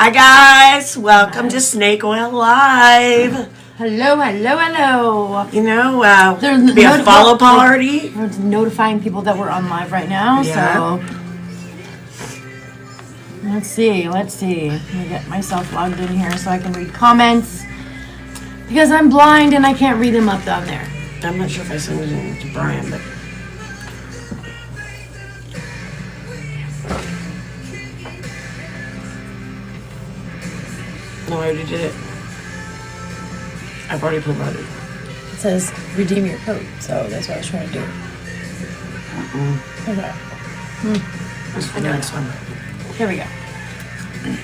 Hi guys, welcome to Snake Oil Live. Hello. You know, be a follow party. We're notifying people that we're on live right now, Yeah. so let's see. Let me get myself logged in here so I can read comments. Because I'm blind and I can't read them up down there. I'm not sure if I sent it to Brian, but no, I already did it. I've already promoted. It says redeem your code, so that's what I was trying to do. Okay. That's for the next one. Here we go.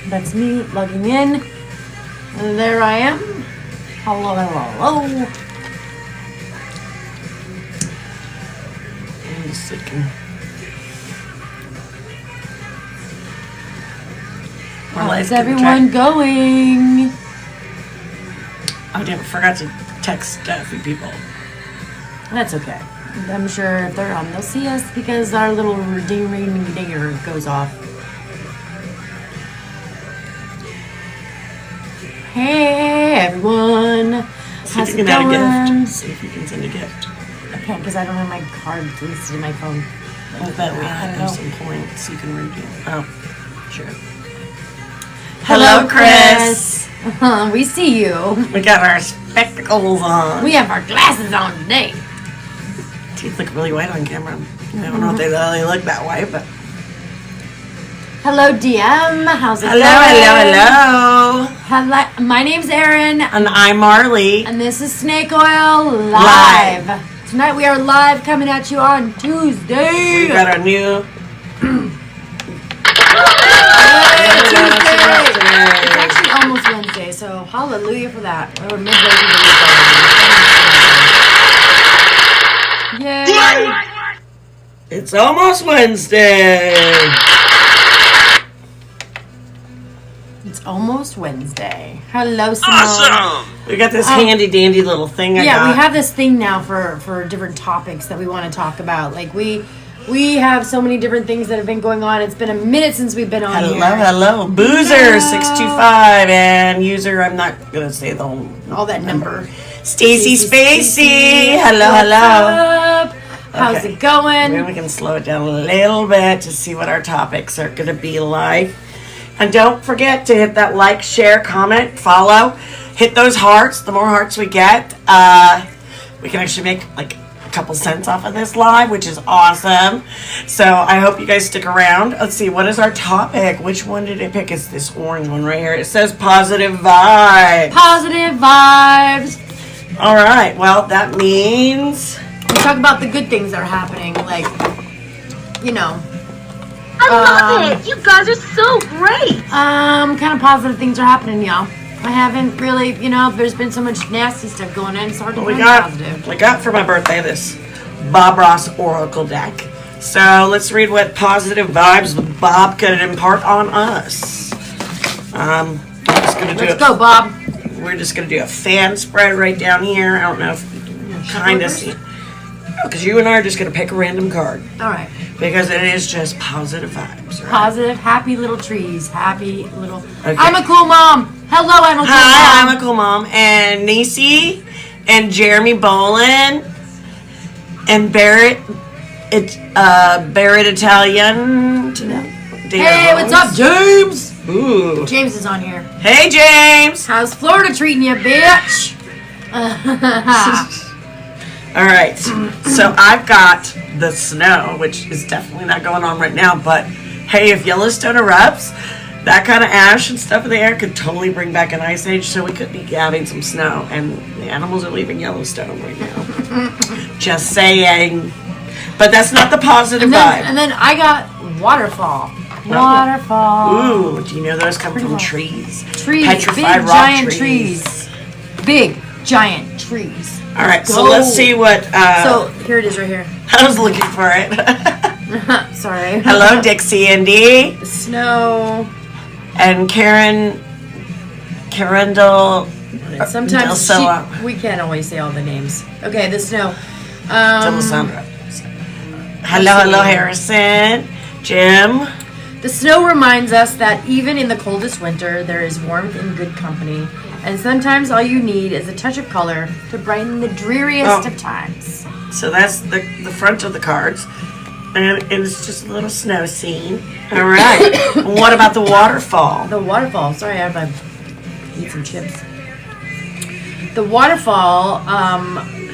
That's me logging in. And there I am. Hello. I'm just thinking. How's everyone going? I forgot to text a few people. That's okay. I'm sure if they're on, they'll see us because our little dinger goes off. Hey everyone, how's it going? See if you can send a gift. I can't because I don't have my card listed in my phone. I bet we have some points you can redeem. Oh, sure. Hello, Chris. We see you. We got our spectacles on. We have our glasses on today. Teeth look really white on camera. I don't know if they really look that white, but. Hello, DM. How's it Hello. going? My name's Erin. And I'm Marley. And this is Snake Oil Live. Tonight we are live coming at you on Tuesday. We got our new. Tuesday. It's actually almost Wednesday, so hallelujah for that. We're midway through the week. Yay! It's almost Wednesday. It's almost Wednesday. Hello, Simone. Awesome! We got this handy dandy little thing I got. We have this thing now for different topics that we want to talk about. Like we have so many different things that have been going on. It's been a minute since we've been on here. Hello. Boozer625 and user, I'm not going to say the whole... All that number. Stacy Spacey. Hello. What's up? How's it going? Maybe we can slow it down a little bit to see what our topics are going to be like. And don't forget to hit that like, share, comment, follow. Hit those hearts. The more hearts we get, we can actually make like a couple cents off of this live, which is awesome. So I hope you guys stick around. Let's see, what is our topic? Which one did I pick? It's this orange one right here. It says positive vibes. Positive vibes. All right. Well, that means we talk about the good things that are happening, like, you know. I love it. You guys are so great. Kind of positive things are happening, y'all. I haven't really, there's been so much nasty stuff going on. It's hard to find positive. We got for my birthday this Bob Ross Oracle deck. So let's read what positive vibes Bob could impart on us. Let's go, Bob. We're just going to do a fan spread right down here. I don't know if you kind of see. Because you and I are just going to pick a random card. All right. Because it is just positive vibes, right? Positive, happy little trees. Happy little... Okay. I'm a cool mom. Hello, I'm a cool mom. Hi, I'm a cool mom. And Nisi and Jeremy Bolin and Barrett Italian. Hey, what's up, James? Ooh. James is on here. Hey, James. How's Florida treating you, bitch? All right. So I've got the snow, which is definitely not going on right now. But hey, if Yellowstone erupts, that kind of ash and stuff in the air could totally bring back an ice age. So we could be having some snow, and the animals are leaving Yellowstone right now. Just saying. But that's not the positive vibe. And then I got waterfall. Waterfall. Ooh, do you know those come from trees? Trees. Petrified big rock giant trees. Big giant trees. All right, so let's see what. So here it is, right here. I was looking for it. Sorry. Hello, Dixie Indy. Snow. And Carendel. Sometimes we can't always say all the names. Okay, the snow. Delisandra. Hello, Harrison. Jim. The snow reminds us that even in the coldest winter, there is warmth in good company, and sometimes all you need is a touch of color to brighten the dreariest of times. So that's the front of the cards. And it's just a little snow scene. All right. What about the waterfall? The waterfall. Sorry, I had to eat some chips. The waterfall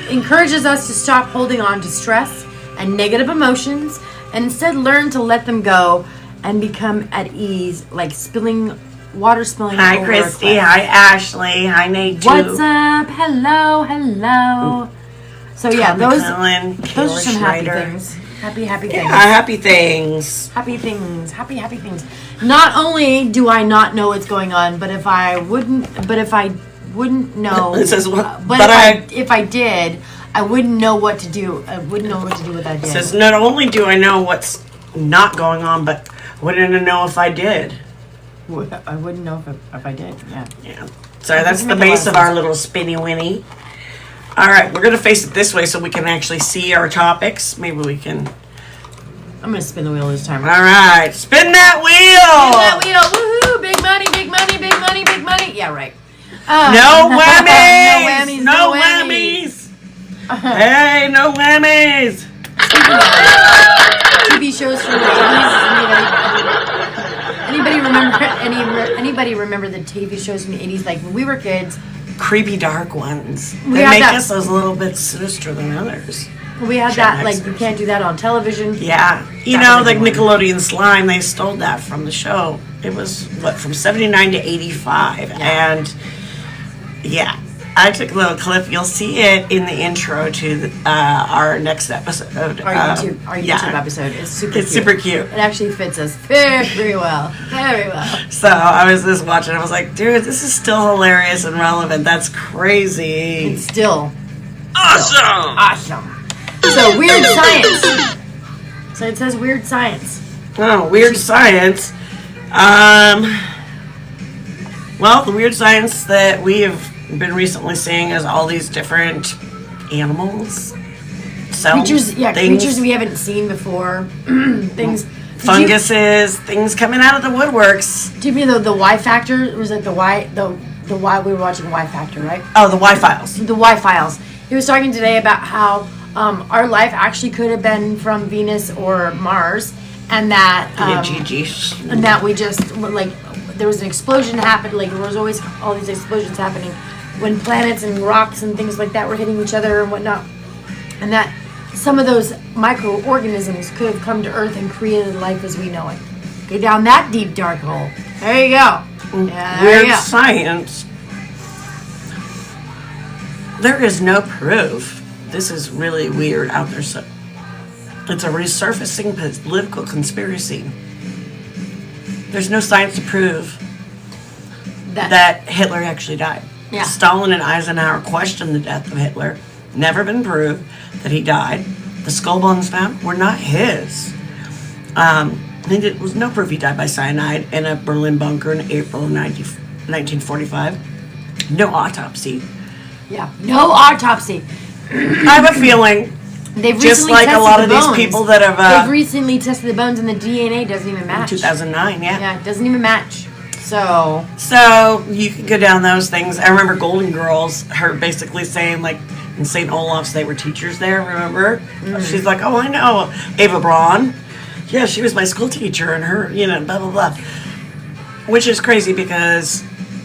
encourages us to stop holding on to stress and negative emotions and instead learn to let them go and become at ease, like water spilling Hi, over Christy. a cliff. Hi, Ashley. Hi, Nate. What's up? Hello. So yeah, those are some happy things. Happy things. Yeah, happy things. Happy things. Not only do I not know what's going on, but if I wouldn't know, It says, if I did, I wouldn't know what to do. I wouldn't know what to do with that. It says, not only do I know what's not going on, but wouldn't know if I did. I wouldn't know if I did. Yeah. Yeah. So that's the base of our little spinny winny. All right, we're going to face it this way so we can actually see our topics. Maybe we can. I'm going to spin the wheel this time. All right, spin that wheel. Spin that wheel. Woohoo! Big money, big money, big money, big money. Yeah, right. No whammies. No whammies. Hey, no whammies. TV shows from the 80s. Anybody remember the TV shows from the 80s? Like when we were kids. Creepy dark ones. We They had make that- us a little bit sinister than others. We had Gen that, like, Xers. you can't do that on television. Yeah. You That know, was a the good Nickelodeon Slime, they stole that from the show. It was, from 79 to 85. And, yeah. I took a little clip. You'll see it in the intro to our next episode. Our YouTube episode is super cute. It's super cute. It actually fits us very well. Very well. So I was just watching. I was like, dude, this is still hilarious and relevant. That's crazy. It's still Awesome. So, weird science. So it says weird science. Oh, weird science. Well, the weird science that we have been recently seeing is all these different animals, cells, Creatures we haven't seen before. Things. funguses, things coming out of the woodworks. Do you mean the Y Factor? Was it the Y we were watching Y Factor, right? Oh, the Y-Files. The Y Files. He was talking today about how our life actually could have been from Venus or Mars, and that and that we just like there was an explosion happened. Like there was always all these explosions happening when planets and rocks and things like that were hitting each other and whatnot, and that some of those microorganisms could have come to Earth and created life as we know it. Go down that deep dark hole. There you go. Yeah, there you Weird go. science. There is no proof. This is really weird out there. So it's a resurfacing political conspiracy. There's no science to prove that Hitler actually died. Yeah. Stalin and Eisenhower questioned the death of Hitler. Never been proved that he died. The skull bones found were not his. There was no proof he died by cyanide in a Berlin bunker in April of 1945. No autopsy. Yeah. No autopsy. I have a feeling, They've just recently like a tested lot the of these bones. people that have They've recently tested the bones and the DNA doesn't even match. 2009, Yeah, it doesn't even match. So you can go down those things. I remember Golden Girls, her basically saying, like, in St. Olaf's, they were teachers there, remember? Mm-hmm. She's like, oh, I know. Ava Braun. Yeah, she was my school teacher, and her, blah, blah, blah. Which is crazy because,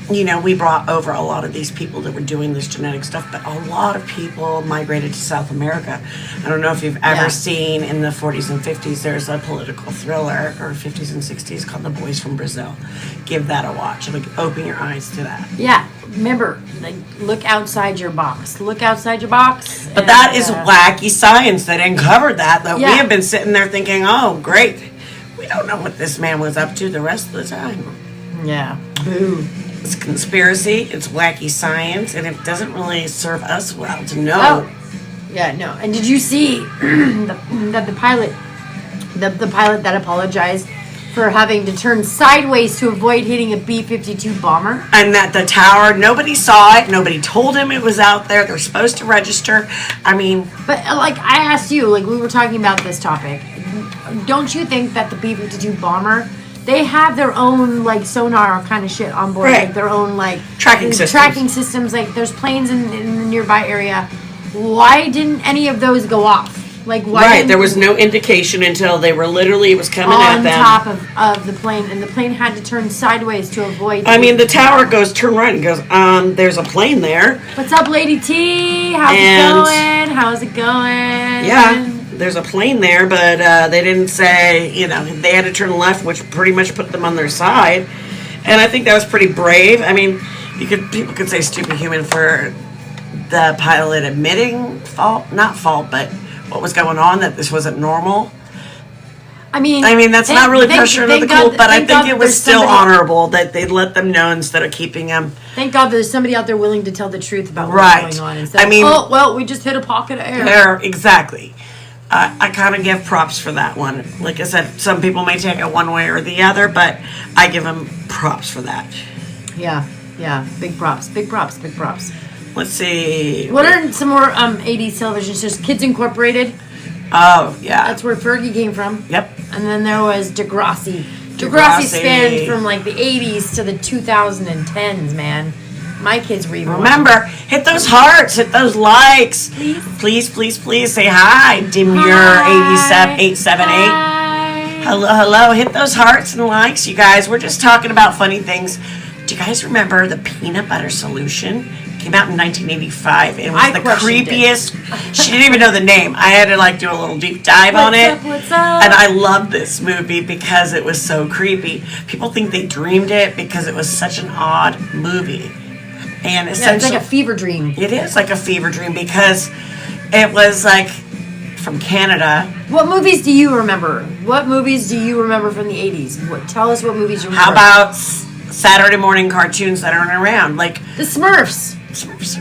we brought over a lot of these people that were doing this genetic stuff, but a lot of people migrated to South America. I don't know if you've ever seen in the 40s and 50s, there's a political thriller, or 50s and 60s, called The Boys from Brazil. Give that a watch. Like, open your eyes to that. yeah, remember, like, look outside your box. Look outside your box. But that is wacky science that uncovered that we Yeah. have been sitting there thinking, oh, great. We don't know what this man was up to the rest of the time. Yeah. Boo. It's conspiracy, it's wacky science, and it doesn't really serve us well to know. Oh. Yeah, no. And did you see that the pilot that apologized for having to turn sideways to avoid hitting a B-52 bomber? And that the tower, nobody saw it, nobody told him it was out there, they're supposed to register. I mean, But like I asked you, like we were talking about this topic, don't you think that the B-52 bomber they have their own like sonar kind of shit on board, Right. like their own like Tracking systems. Tracking systems. Like there's planes in the nearby area. Why didn't any of those go off? Like why? Right, didn't- there was no indication until they were literally, it was coming at on them. top of the plane, and the plane had to turn sideways to avoid. I mean, the tower goes, turn right and goes, there's a plane there. What's up, Lady T? How's And- it going? How's it going? Yeah, there's a plane there, but they didn't say, they had to turn left, which pretty much put them on their side. And I think that was pretty brave. I mean, people could say stupid human for the pilot admitting not fault, but what was going on, that this wasn't normal. I mean, That's not really pressure into the cool, but I think it was there's still somebody- honorable that they let them know instead of keeping them. Thank God there's somebody out there willing to tell the truth about what's Right. going on. Instead I mean- oh, well, we just hit a pocket of air. There, exactly. I kind of give props for that one. Like I said, some people may take it one way or the other, but I give them props for that. Yeah. Big props. Big props. Big props. Let's see. What are some more 80s television shows? Kids Incorporated. Oh, yeah. That's where Fergie came from. Yep. And then there was Degrassi. Degrassi Degrassi. spanned from like the 80s to the 2010s, man. My kids were even Remember, hit those hearts, hit those likes. Please. Please say hi, Demure 878. Hi. Hello. Hit those hearts and likes, you guys. We're just talking about funny things. Do you guys remember the peanut butter solution? Came out in 1985. It was I the questioned it. creepiest. She didn't even know the name. I had to do a little deep dive on it. What's up? And I love this movie because it was so creepy. People think they dreamed it because it was such an odd movie. And Yeah, it's essentially, like a fever dream. it is like a fever dream because it was like from Canada. What movies do you remember? What movies do you remember from the 80s? Tell us what movies you remember. How about Saturday morning cartoons that aren't around? Like, The Smurfs?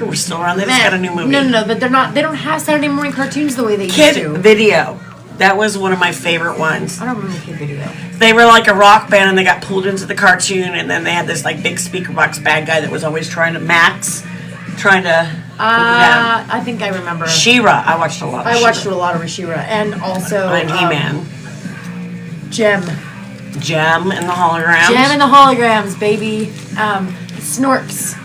we're still around. They just got a new movie. No, but they're not. They don't have Saturday morning cartoons the way they Kid used to. Video. That was one of my favorite ones. I don't remember Kid Video. They were like a rock band and they got pulled into the cartoon, and then they had this like big speaker box bad guy that was always trying to put them down. I think I remember. She-Ra. I watched a lot of I watched She-Ra. a lot of She-Ra and also And He-Man. Gem. Gem and the holograms. Gem and the holograms, baby. Snorks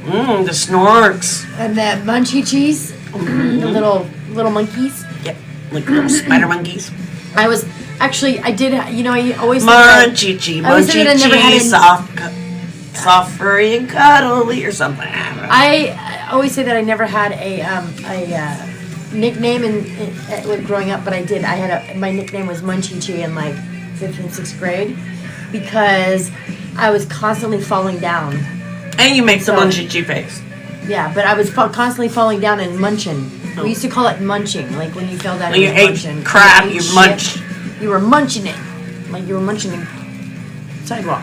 The Snorks. and the Munchie Cheese, the little monkeys. Yep. Like little spider monkeys. I always said Munchie, I always said that I never had soft, furry, and cuddly, or something. I don't know. I always say that I never had a nickname when growing up, but I did. My nickname was Munchie Chi in like 5th and 6th grade because I was constantly falling down. And you make the So- Munchie face. Yeah, but I was constantly falling down and munching. We used to call it munching, like when you fell down. When you was ate munching. crap, When you ate munched. shit, You were munching it, like you were munching the sidewalk.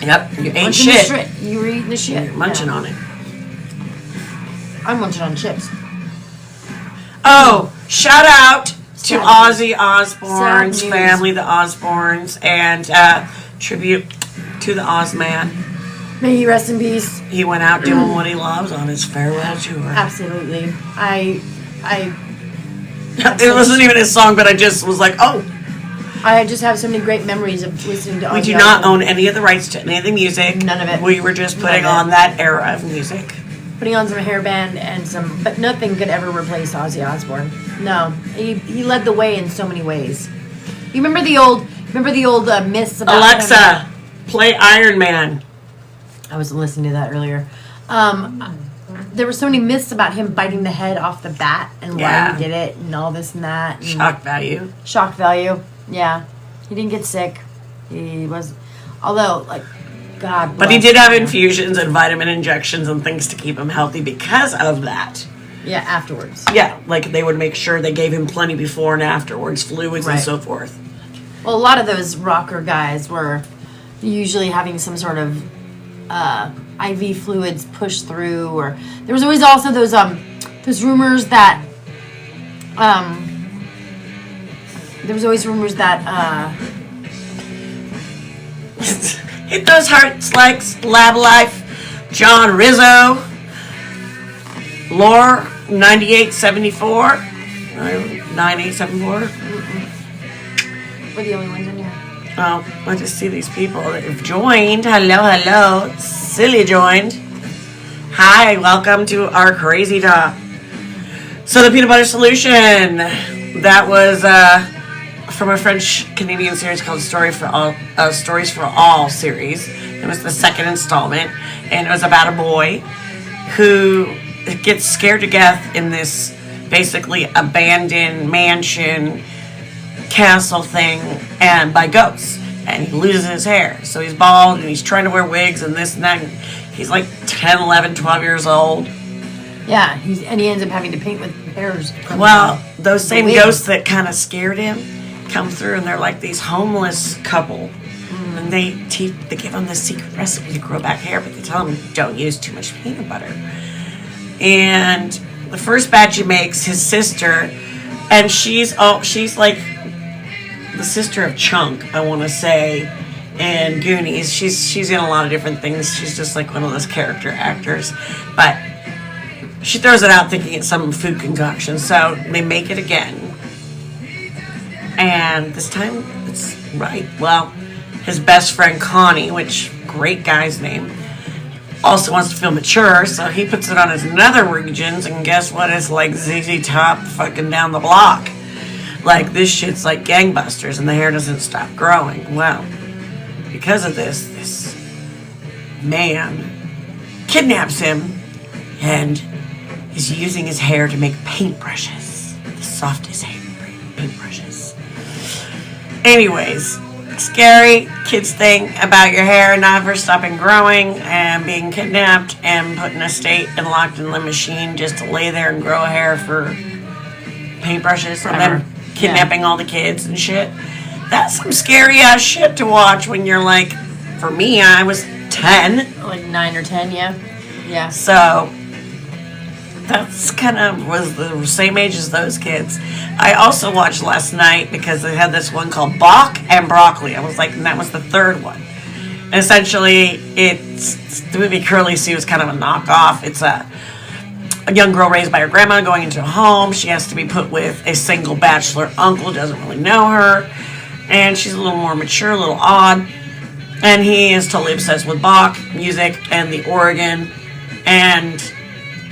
Yep. You ate Munching the shit. shit. You were eating the shit. You're munching Yeah. on it. I'm munching on chips. Oh, shout out to Sad Ozzy Osbourne's Sad news. family, the Osbournes, and tribute to the Ozman. May he rest in peace. He went out doing what he loves on his farewell tour. Absolutely. I It wasn't even his song, but I just was like, oh. just have so many great memories of listening to We Ozzy do not Osbourne. own any of the rights to any of the music. None of it. We were just putting None of on it. that era of music. Putting on some hairband and but nothing could ever replace Ozzy Osbourne. No, he led the way in so many ways. You remember the old myths about Alexa, him? play Iron Man. I was listening to that earlier. There were so many myths about him biting the head off the bat and Yeah. why he did it and all this and that. And Shock value. shock value. Yeah, he didn't get sick. He was, although like, God. But he bless did have him. infusions and vitamin injections and things to keep him healthy because of that. Yeah, afterwards. Yeah, like they would make sure they gave him plenty before and afterwards, fluids and Right. so forth. Well, a lot of those rocker guys were usually having some sort of IV fluids pushed through, or there was always also those rumors that Hit those hearts, likes, Lab Life, John Rizzo, Lore 9874, 9874. we're the only ones in here. Oh, I just see these people that have joined. Hello. Silly joined. Hi, welcome to our crazy talk. So the peanut butter solution, that was from a French-Canadian series called Stories for All series. It was the second installment, and it was about a boy who gets scared to death in this basically abandoned mansion castle thing and by ghosts, and he loses his hair, so he's bald and he's trying to wear wigs and this and that. He's like 10, 11, 12 years old. Yeah, and he ends up having to paint with hairs. Well, those same ghosts that kind of scared him come through, and they're like these homeless couple, and they give him this secret recipe to grow back hair, but they tell him don't use too much peanut butter. And the first batch he makes, his sister, and she's like the sister of Chunk, I want to say, and Goonies. She's in a lot of different things. She's just like one of those character actors, but she throws it out thinking it's some food concoction. So they make it again, and this time it's right. Well, his best friend Connie, which great guy's name, also wants to feel mature, so he puts it on his nether regions, and guess what? It's like ZZ Top fucking down the block. Like, this shit's like gangbusters, and the hair doesn't stop growing. Well, because of this man kidnaps him and is using his hair to make paintbrushes. The softest paintbrushes. Anyways, scary kids thing about your hair never stopping growing and being kidnapped and put in a state and locked in the machine just to lay there and grow hair for paintbrushes and then kidnapping all the kids and shit. That's some scary ass shit to watch when you're like, for me, I was 10. Like 9 or 10, yeah. So that's kind of was the same age as those kids. I also watched last night because they had this one called Bach and Broccoli. I was like, and that was the third one. And essentially, it's the movie Curly Sue is kind of a knockoff. It's a young girl raised by her grandma going into a home. She has to be put with a single bachelor uncle, doesn't really know her, and she's a little more mature, a little odd. And he is totally obsessed with Bach music and the organ, and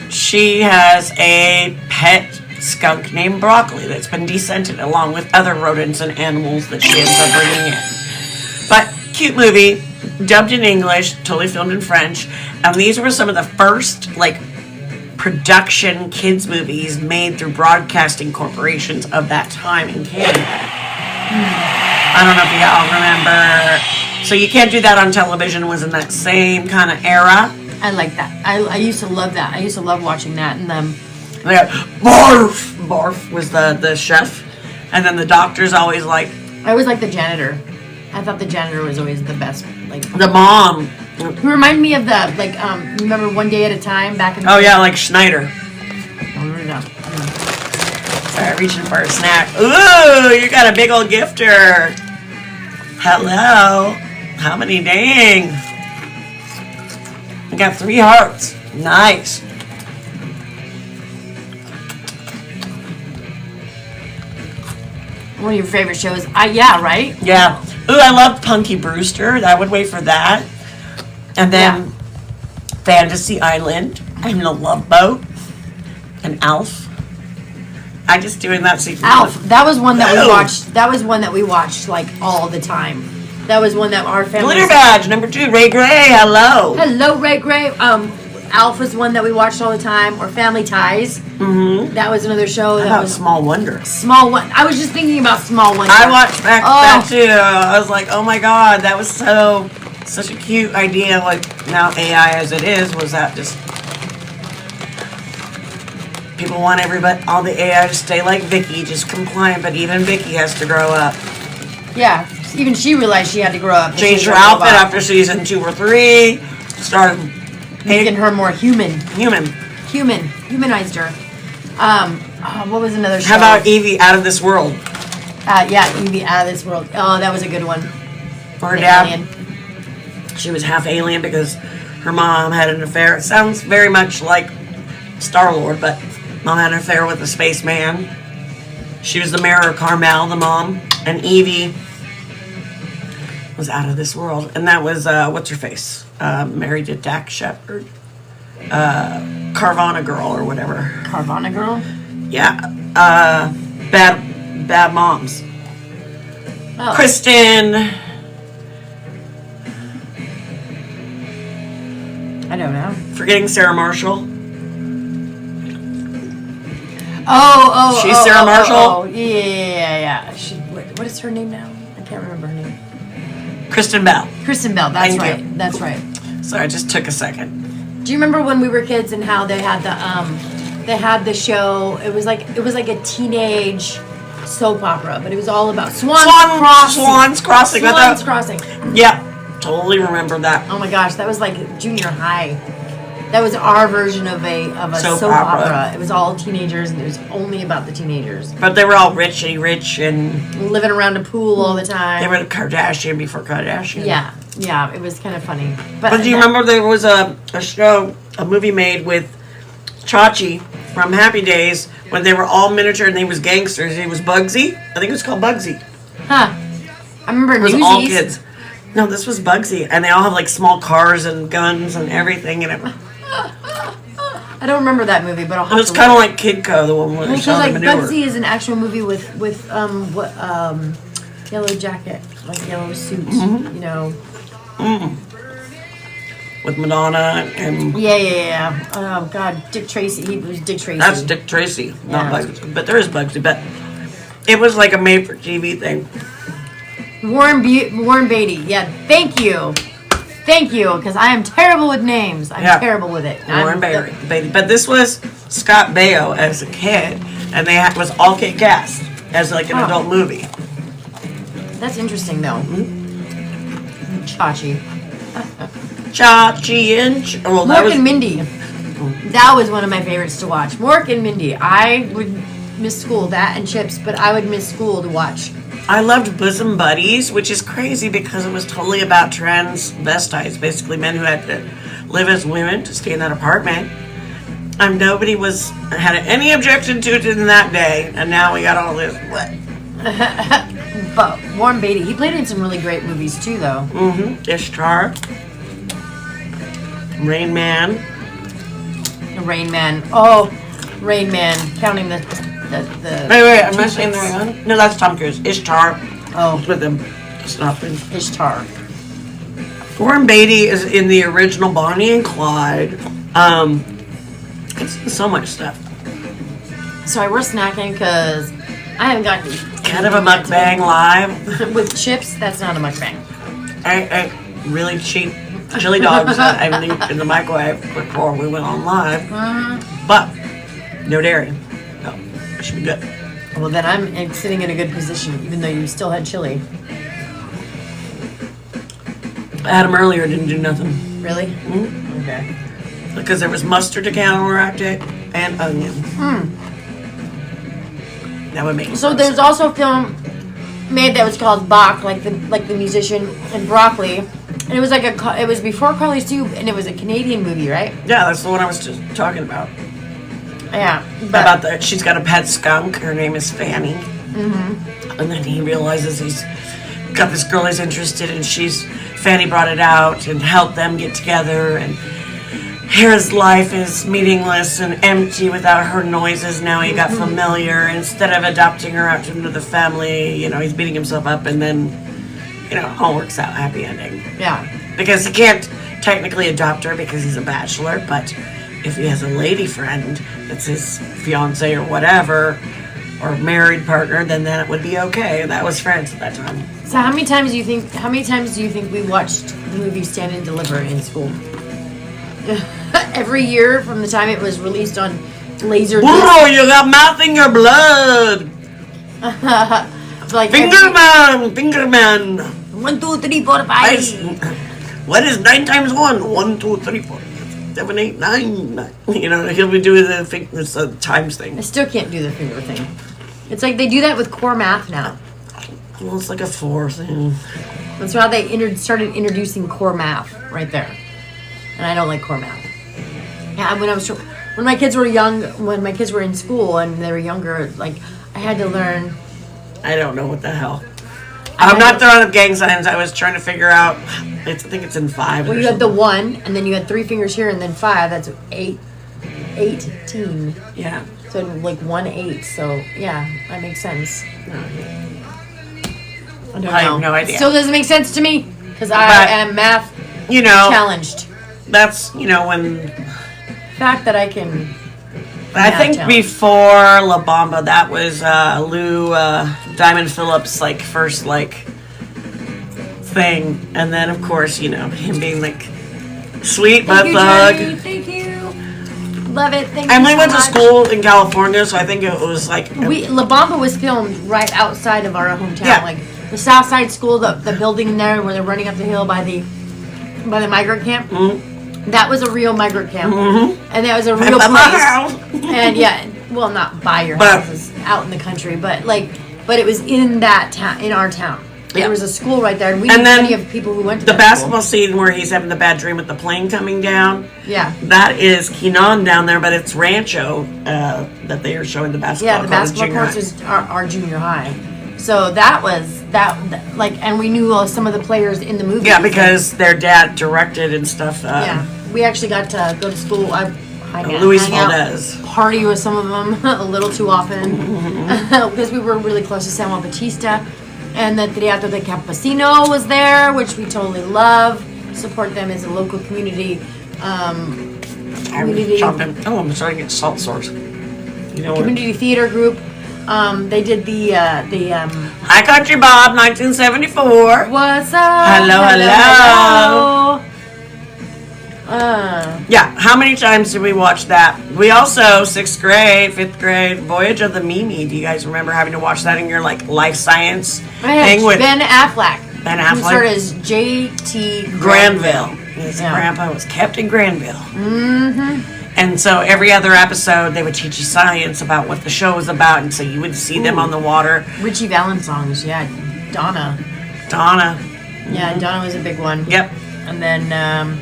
she has a pet skunk named Broccoli that's been descented along with other rodents and animals that she ends up bringing in. But cute movie, dubbed in English, totally filmed in French, and these were some of the first production kids movies made through broadcasting corporations of that time in Canada. I don't know if y'all remember. So You Can't Do That on Television was in that same kind of era. I like that. I used to love that. I used to love watching that. And Barf! Barf was the chef. And then the doctor's always like... I always liked the janitor. I thought the janitor was always the best. The mom. Who reminded me of the, remember One Day at a Time back in the day? Yeah, like Schneider. No. Sorry, reaching for a snack. Ooh, you got a big old gifter. Hello. How many? Dang. I got 3 hearts. Nice. One of your favorite shows. Yeah, right? Yeah. Ooh, I loved Punky Brewster. I would wait for that. And then Fantasy Island and The Love Boat and Alf. I just doing that secret. Alf. That was one that we watched. That was one that we watched all the time. That was one that our family. Glitter Badge number 2. Ray Gray. Hello. Hello, Ray Gray. Alf was one that we watched all the time. Or Family Ties. Mm-hmm. That was another show. How about Small Wonder? Small Wonder. I was just thinking about Small Wonder. I watched that too. I was like, oh my god, that was such a cute idea. Now AI as it is, was that just people want all the AI to stay like Vicky, just compliant, but even Vicky has to grow up. Yeah, even she realized she had to grow up. Changed her outfit after season 2 or 3. Started making her more human. Humanized her. What was another show? How about Evie Out of This World? Evie Out of This World. Oh, that was a good one. Her dad. Alien. She was half alien because her mom had an affair. It sounds very much like Star-Lord, but mom had an affair with a spaceman. She was the Mirror Carmel, the mom, and Evie was out of this world. And that was, what's her face? Married to Dak Shepard. Carvana Girl or whatever. Carvana Girl? Yeah. Bad Moms. Oh. Kristen. I don't know. Forgetting Sarah Marshall. Oh. She's Sarah Marshall? Oh, yeah. What is her name now? I can't remember her name. Kristen Bell. Kristen Bell, that's Thank right. you. That's right. Sorry, I just took a second. Do you remember when we were kids and how they had the show? It was like a teenage soap opera, but it was all about Swans Crossing. Swans Crossing. Swans Crossing. Yeah, totally remember that. Oh my gosh, that was like junior high. That was our version of a soap opera. It was all teenagers, and it was only about the teenagers. But they were all rich and Living around a pool all the time. they were the Kardashian before Kardashian. Yeah, it was kind of funny. But do you remember there was a movie made with Chachi from Happy Days when they were all miniature and they was gangsters. It was Bugsy. I think it was called Bugsy. Huh. I remember It was Newsies. all kids. No, this was Bugsy. And they all have like small cars and guns and everything. And I don't remember that movie, but I'll have it's to kind of look. like Kidco, the one where Well, they're because selling like manure. Bugsy is an actual movie with Yellow Jacket, like yellow suit, Mm-hmm. you know. With Madonna and... Yeah. Oh God, Dick Tracy. He was Dick Tracy. That's Dick Tracy, not Yeah. Bugsy. But there is Bugsy. But it was like a made-for-TV thing. Warren Beatty. Yeah, thank you, because I am terrible with names. I'm terrible with it. Warren Beatty. But this was Scott Baio as a kid, and it was all kid cast as like an adult movie. That's interesting though. Chachi. Chachi and well, that Mork was and Mindy. That was one of my favorites to watch. Mork and Mindy. I would miss school, that and Chips, but I would miss school to watch. I loved Bosom Buddies, which is crazy because it was totally about transvestites, basically men who had to live as women to stay in that apartment. And nobody had any objection to it in that day, and now we got all this. What? But Warren Beatty, he played in some really great movies too, though. Ishtar, Rain Man. Rain Man. Oh, Rain Man. Counting the Wait, am I saying the right one? No, that's Tom Cruise. Ishtar. Oh, With him. It's nothing. Ishtar. Warren Beatty is in the original Bonnie and Clyde. It's so much stuff. Sorry, we're snacking because I haven't gotten Kind of a mukbang live. with chips. That's not a mukbang. I really cheap chili dogs that I leave in the microwave before we went on live. But no dairy. No, it should be good. Well, then I'm sitting in a good position, even though you still had chili. I had them earlier, didn't do nothing. Really? Okay. Because there was mustard to counteract it and onion. That would make it. So there's also a film made that was called Bach, like the musician, and Broccoli, and it was it was before Carly Sue, and it was a Canadian movie, right? Yeah, that's the one I was just talking about. Yeah. She's got a pet skunk. Her name is Fanny. And then he realizes he's got this girl he's interested in. Fanny brought it out and helped them get together. And his life is meaningless and empty without her noises. Now he got familiar. Instead of adopting her out into the family, he's beating himself up. And then, all works out. Happy ending. Yeah. Because he can't technically adopt her because he's a bachelor, but if he has a lady friend that's his fiance or whatever, or married partner, then that would be okay. That was friends at that time. So how many times do you think we watched the movie Stand and Deliver in school? Every year from the time it was released on Laserdisc. Whoa, you got mouth in your blood! Like Fingerman! 1, 2, 3, 4, 5. What is 9 times 1? 1, 2, 3, 4, 7, 8, 9. He'll be doing the times thing. I still can't do the finger thing. It's like they do that with core math now. Well, it's like a 4 thing. That's how they started introducing core math right there. And I don't like core math. Yeah, when my kids were in school and they were younger, like I had to learn. I don't know what the hell. I'm not throwing up gang signs. I was trying to figure out. I think it's in 5. Well, you had the 1, and then you had 3 fingers here, and then 5. That's 18. Yeah. So like 1 8. So yeah, that makes sense. I don't know. I have no idea. Still doesn't make sense to me because I But, am math challenged. That's when. Fact that I can. I think challenge. before La Bamba, that was Lou Diamond Phillips' first thing, and then of course him being sweet but Thank you, thug. Jenny. Thank you. Love it. Thank you. And we so went to much. school in California, so I think it was La Bamba was filmed right outside of our hometown, Yeah. The South Side School, the building there where they're running up the hill by the migrant camp. Mm-hmm. That was a real migrant camp, and that was a real By my place. house. And well, not by your But- house, it's out in the country, but it was in that town, in our town. Yeah. There was a school right there, and we And knew then plenty of people who went to The that basketball scene where he's having the bad dream with the plane coming down. School. Yeah. That is Kenan down there, but it's Rancho that they are showing the basketball. Yeah, the court at basketball junior courts high. is our junior high. So that was and we knew some of the players in the movie. Yeah, because their dad directed and stuff. Yeah, we actually got to go to school. Luis hang out, Valdez. party with some of them a little too often because we were really close to San Juan Bautista, and the Teatro de Campesino was there, which we totally love. Support them as a local community. I'm Community chomping. Oh, I'm starting to get salt sores. You know what? community theater group. They did the Hi, Country Bob, 1974. what's up? Hello. hello. Yeah, how many times did we watch that? We also, 6th grade, 5th grade, Voyage of the Mimi. Do you guys remember having to watch that in your life science thing with Ben Affleck. Ben Who Affleck? started as J.T. Granville. His Yeah. grandpa was kept in Granville. Mm-hmm. And so every other episode, they would teach you science about what the show was about, and so you would see them on the water. Richie Valens songs, yeah. Donna. Donna. Yeah, Donna was a big one. Yep. And then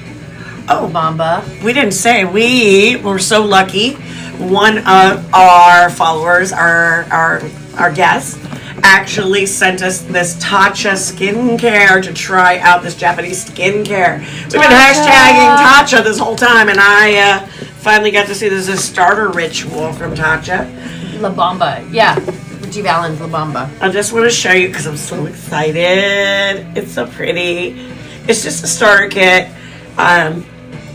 Oh, Bamba. we didn't say we were so lucky. One of our followers, our guest, actually sent us this Tatcha skincare to try out this Japanese skincare. We've been hashtagging Tatcha this whole time, and I finally got to see there's a starter ritual from Tatcha. La Bamba. Yeah. Richie Valens, La Bamba. I just want to show you because I'm so excited. It's so pretty. It's just a starter kit.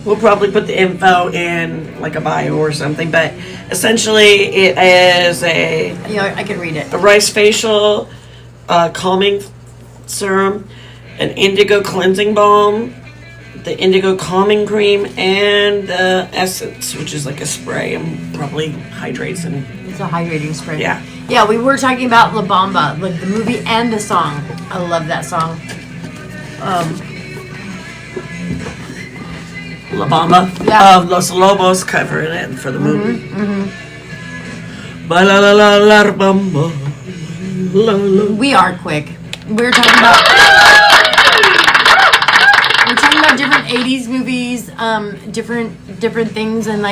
We'll probably put the info in a bio or something, but essentially it is a I can read it. rice facial, calming serum, an indigo cleansing balm, the indigo calming cream, and the essence, which is like a spray and probably hydrates and It's a hydrating spray. Yeah. Yeah, we were talking about La Bamba, the movie and the song. I love that song. La Bamba Yeah. of Los Lobos covering it for the movie. Ba la la la la bamba. La, la. We are quick. We're talking about different 80s movies, different things, and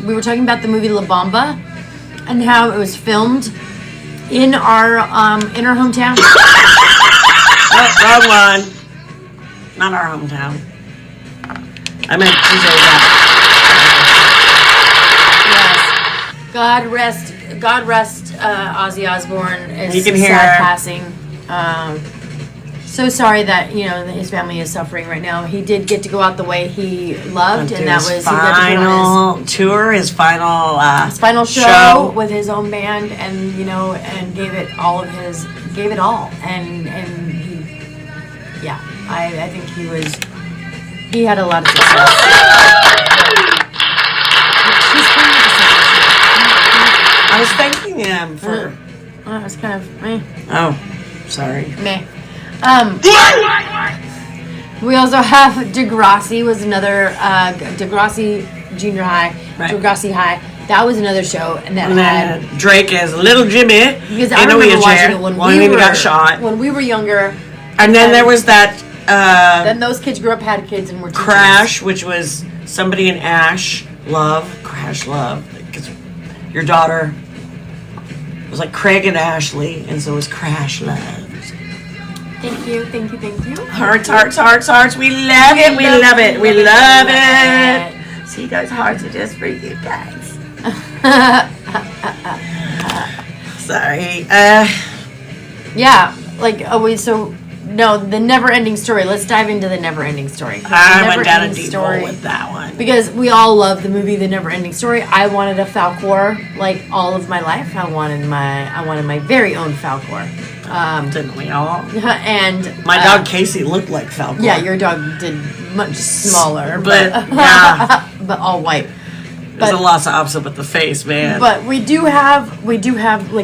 we were talking about the movie La Bamba and how it was filmed in our hometown. Oh, wrong one. Not our hometown. I meant to say that. Yes. God rest Ozzy Osbourne. It's You can a hear sad her. passing. So sorry that that his family is suffering right now. He did get to go out the way he loved, and that was his he got to go on final tour, his final his final show with his own band, and and gave it all, and he, yeah, I think he had a lot of success. She's playing with the I was thanking him for. Oh, it's kind of meh. Oh, sorry. Meh. We also have Degrassi was another Degrassi Junior High, Right. Degrassi High. That was another show, and that And had then Drake as Little Jimmy because in I a remember wheelchair watching it when he got shot. When we were younger, And then there was that then those kids grew up, had kids, and were teachers. Crash, which was somebody in Ash Love, Crash Love, because your daughter was like Craig and Ashley, and so it was Crash Love. Thank you, thank you, thank you. Hearts, hearts, hearts, hearts. We love it. We love it. We love it. See, those hearts are just for you guys. Sorry. Yeah, like the never-ending story. Let's dive into the never-ending story. I went down a deep hole with that one. Because we all love the movie The Never-Ending Story. I wanted a Falcor like all of my life. I wanted my very own Falcor. Didn't we all? And my dog Casey looked like Falcor. Yeah, your dog did much smaller, but yeah, but all white. There's a lot of opposite with the face, man. But we do have like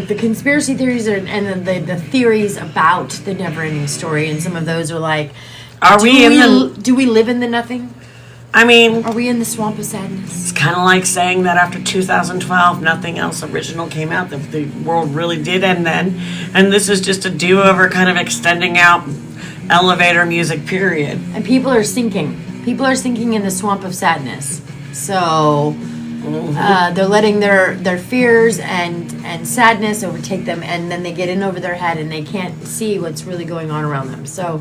the conspiracy theories and the theories about the never-ending story, and some of those are like, do we live in the nothing? I mean, are we in the swamp of sadness? It's kind of like saying that after 2012, nothing else original came out. The world really did end then, and this is just a do-over, kind of extending out elevator music. Period. And people are sinking. People are sinking in the swamp of sadness. So. They're letting their fears and sadness overtake them, and then they get in over their head and they can't see what's really going on around them. So,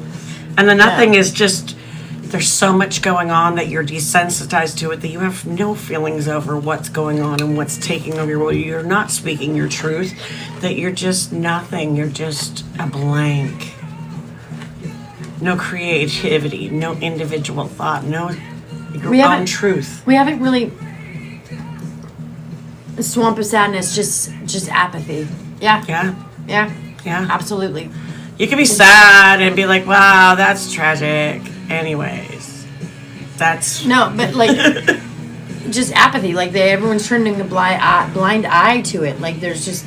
and the nothing is just, there's so much going on that you're desensitized to it that you have no feelings over what's going on and what's taking over your world. You're not speaking your truth, that you're just nothing. You're just a blank. No creativity, no individual thought, no your own truth. We haven't really. Swamp of sadness, just apathy. Yeah, absolutely. You can be sad and be like, wow, that's tragic. Anyways, that's no, but like just apathy. Like everyone's turning a blind eye to it. Like there's just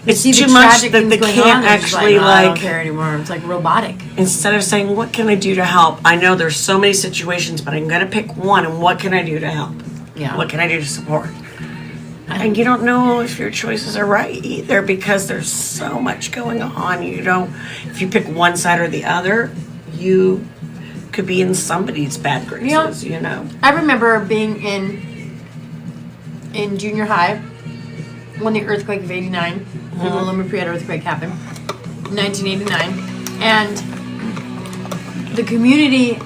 it's too much that they can't actually I don't care anymore. It's like robotic. Instead of saying, what can I do to help? I know there's so many situations, but I'm gonna pick one, and what can I do to help? Yeah. What can I do to support? And you don't know if your choices are right either, because there's so much going on. If you pick one side or the other, you could be in somebody's bad graces, I remember being in junior high when the earthquake of 89, the Loma Prieta earthquake happened, 1989. And the community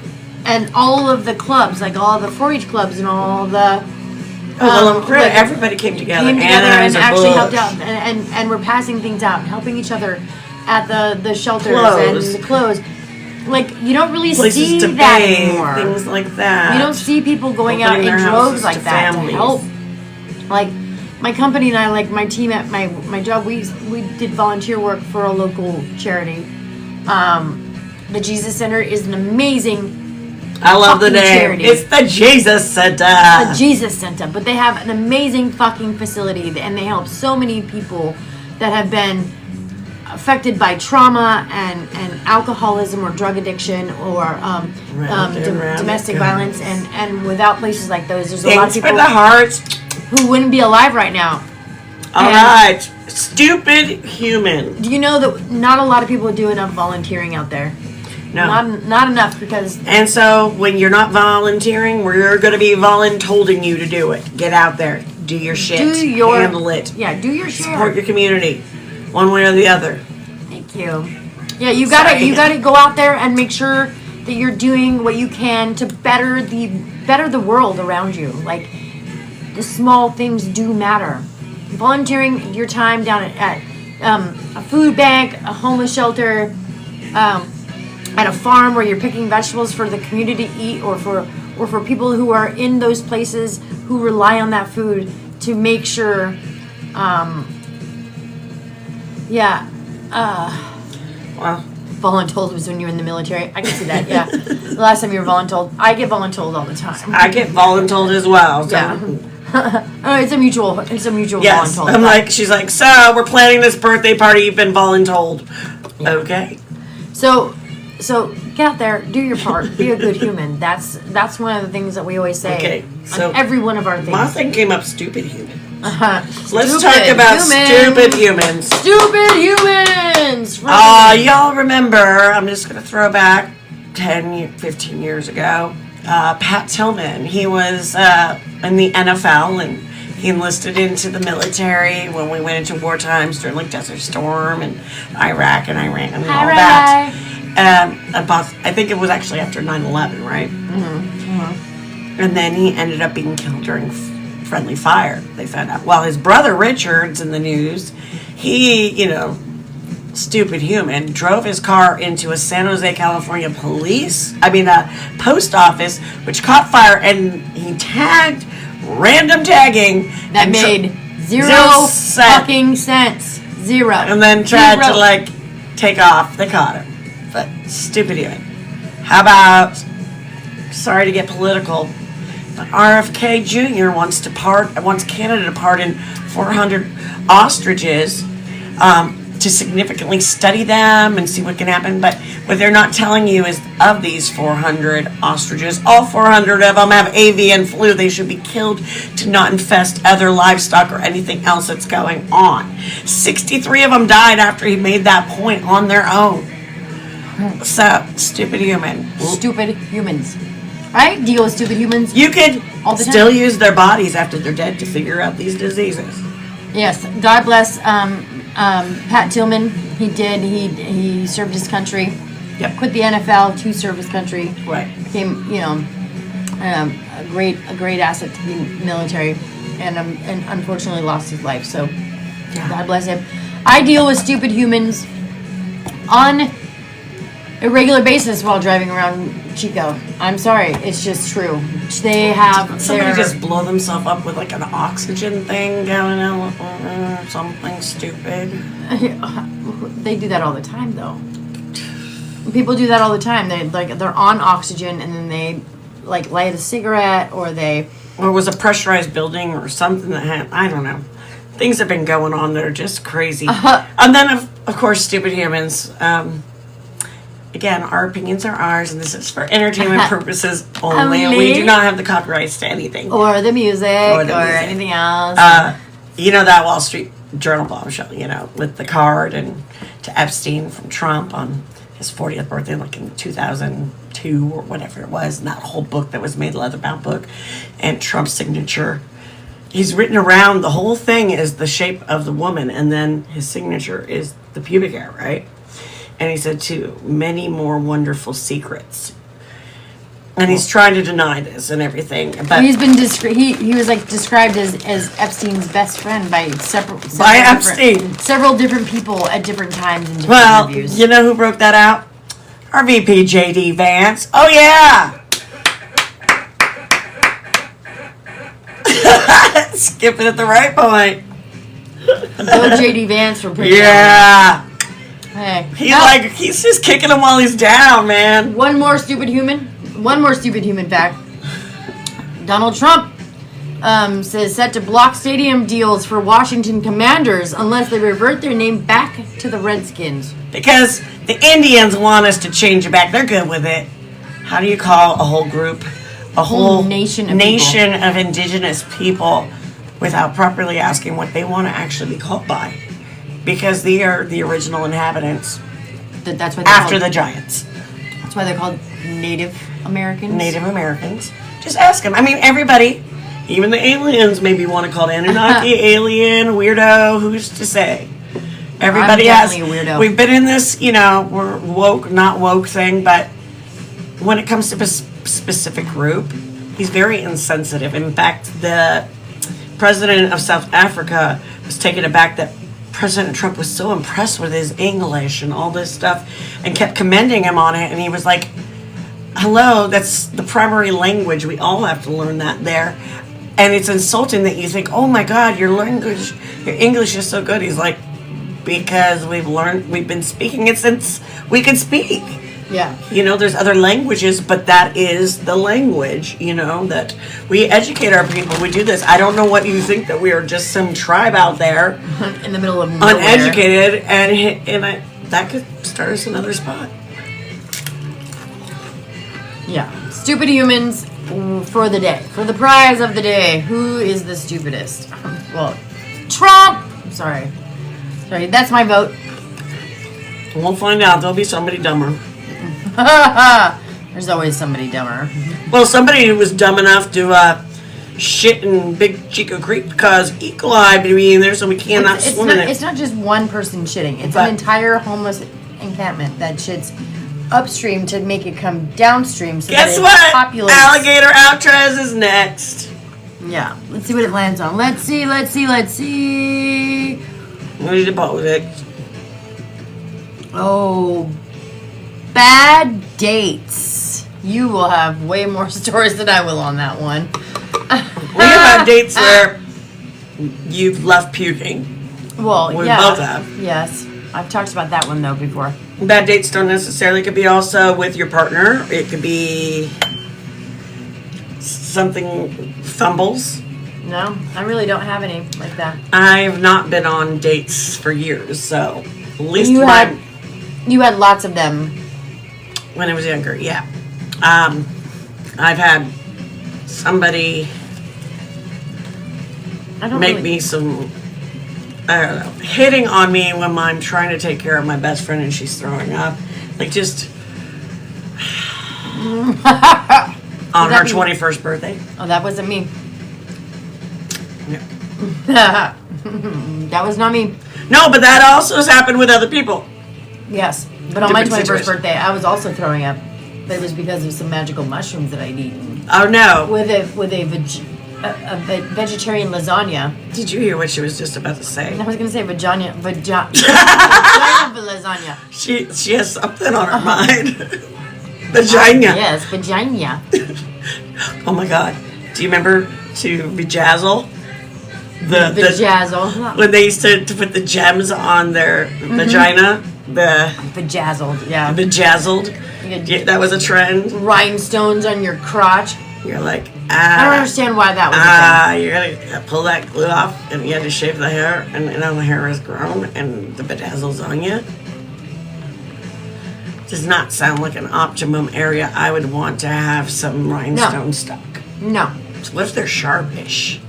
and all of the clubs, like all the 4-H clubs and all the everybody came together and actually helped out, and we're passing things out and helping each other at the shelters and the clothes. Like you don't really see that anymore. Things like that. You don't see people going out in droves like that to help. Like my company and I, like my team at my job, we did volunteer work for a local charity. The Jesus Center is an amazing. I love the name. Charity. It's the Jesus Center. The Jesus Center. But they have an amazing fucking facility, and they help so many people that have been affected by trauma and alcoholism or drug addiction or domestic violence. And without places like those, there's a lot of people for the hearts who wouldn't be alive right now. All right. Stupid human. Do you know that not a lot of people do enough volunteering out there? No. Not enough, because... And so, when you're not volunteering, we're going to be voluntolding you to do it. Get out there. Do your shit. Handle it. Yeah, do your shit. Support your community. One way or the other. Thank you. Yeah, you gotta go out there and make sure that you're doing what you can to better the world around you. Like, the small things do matter. Volunteering your time down at a food bank, a homeless shelter, at a farm where you're picking vegetables for the community to eat, or for people who are in those places who rely on that food to make sure, Wow. Voluntold was when you were in the military. I can see that, yeah. The last time you were voluntold. I get voluntold all the time. I get voluntold as well. So. Yeah. It's a mutual yes. voluntold. She's like, so we're planning this birthday party, you've been voluntold. Yeah. Okay. So get out there, do your part, be a good human. That's one of the things that we always say. Okay, so on every one of our things. My thing came up, stupid human. Let's talk about stupid humans. Stupid humans! Y'all remember, I'm just going to throw back 15 years ago, Pat Tillman. He was in the NFL, and he enlisted into the military when we went into war times during like Desert Storm and Iraq and Iran and all that. I think it was actually after 9/11, right? And then he ended up being killed during friendly fire. They found out. Well, his brother Richard's in the news. He, stupid human, drove his car into a San Jose, California post office, which caught fire, and he tagged, random tagging. That made zero fucking sense. Zero. And then tried to, take off. They caught him. But stupid human. How about, sorry to get political, but RFK Jr. wants Canada to pardon 400 ostriches, to significantly study them and see what can happen. But what they're not telling you is, of these 400 ostriches, all 400 of them have avian flu. They should be killed to not infest other livestock or anything else that's going on. 63 of them died after he made that point on their own. So, stupid human. Stupid humans. Right? Deal with stupid humans. You could all the still time. use their bodies after they're dead to figure out these diseases. Yes. God bless Pat Tillman. He did. He served his country. Yep. Quit the NFL to serve his country. Right. Became, a great asset to the military, and unfortunately lost his life. So, God bless him. I deal with stupid humans on a regular basis while driving around Chico. I'm sorry, it's just true. They have somebody just blow themselves up with an oxygen thing going on, something stupid. They do that all the time, though. People do that all the time. They're on oxygen and then they light a cigarette, or it was a pressurized building or something that had, I don't know. Things have been going on that are just crazy. And then of course stupid humans. Again, our opinions are ours, and this is for entertainment purposes only. And we do not have the copyrights to anything. Or the music, or anything else. That Wall Street Journal bombshell, with the card and to Epstein from Trump on his 40th birthday, in 2002 or whatever it was, and that whole book that was made, leather-bound book, and Trump's signature. He's written around, the whole thing is the shape of the woman, and then his signature is the pubic hair, right? And he said, too, many more wonderful secrets. And he's trying to deny this and everything. But he's been he was described as Epstein's best friend by several different people at different times in different interviews. You know who broke that out? Our VP JD Vance. Oh yeah. Skipping at the right point. Go JD Vance for pretty. Yeah. Hey. He's just kicking him while he's down, man. One more stupid human fact. Donald Trump says set to block stadium deals for Washington Commanders unless they revert their name back to the Redskins. Because the Indians want us to change it back. They're good with it. How do you call a whole group, a whole nation of indigenous people without properly asking what they want to actually be called by? Because they are the original inhabitants. That's what after the Giants. That's why they're called Native Americans. Native Americans. Just ask them. I mean, everybody, even the aliens, maybe want to call it Anunnaki, alien, weirdo. Who's to say? Everybody has. A weirdo. We've been in this, we're woke, not woke thing, but when it comes to a specific group, he's very insensitive. In fact, the president of South Africa was taken aback that President Trump was so impressed with his English and all this stuff and kept commending him on it. And he was like, hello, that's the primary language. We all have to learn that there. And it's insulting that you think, oh my God, your English is so good. He's like, because we've been speaking it since we could speak. Yeah. There's other languages, but that is the language, that we educate our people. We do this. I don't know what you think, that we are just some tribe out there. In the middle of nowhere. Uneducated, and that could start us another spot. Yeah. Stupid humans for the day. For the prize of the day. Who is the stupidest? Well, Trump! Sorry, that's my vote. We'll find out. There'll be somebody dumber. There's always somebody dumber. Well, somebody who was dumb enough to shit in Big Chico Creek because E. coli being there, so we cannot swim in it. It's not just one person shitting. It's an entire homeless encampment that shits upstream to make it come downstream. So Guess that it what? populates. Alligator Altrez is next. Yeah. Let's see what it lands on. Let's see. What did you pose it? Oh, bad dates. You will have way more stories than I will on that one. We have had dates where you've left puking. Well, We yeah. both have. Yes. I've talked about that one, though, before. Bad dates don't necessarily, it could be also with your partner. It could be something fumbles. No, I really don't have any like that. I've not been on dates for years, so at least You my, You had lots of them. when I was younger, yeah. I've had somebody I don't make really, me some, I don't know, hitting on me when I'm trying to take care of my best friend and she's throwing up. Like just on that her be- 21st birthday. Oh, that wasn't me. Yeah. That was not me. No, but that also has happened with other people. Yes, but on my Different 21st situation. birthday, I was also throwing up. But it was because of some magical mushrooms that I'd eaten Oh no. with a vegetarian lasagna. Did you hear what she was just about to say? I was gonna say vagina vagina lasagna. She has something on her mind. Vagina. Yes, vagina. Oh my god. Do you remember to bejazzle? The Vajazzle. when they used to put the gems on their vagina, the Vajazzled, yeah. bejazzled. You could- Yeah, that was a trend. Rhinestones on your crotch. You're like, I don't understand why that was a you're gonna pull that glue off, and you had to shave the hair, and now the hair is grown, and the bedazzle's on you. Does not sound like an optimum area I would want to have some rhinestone stuck. thing. No, So what if they're sharpish?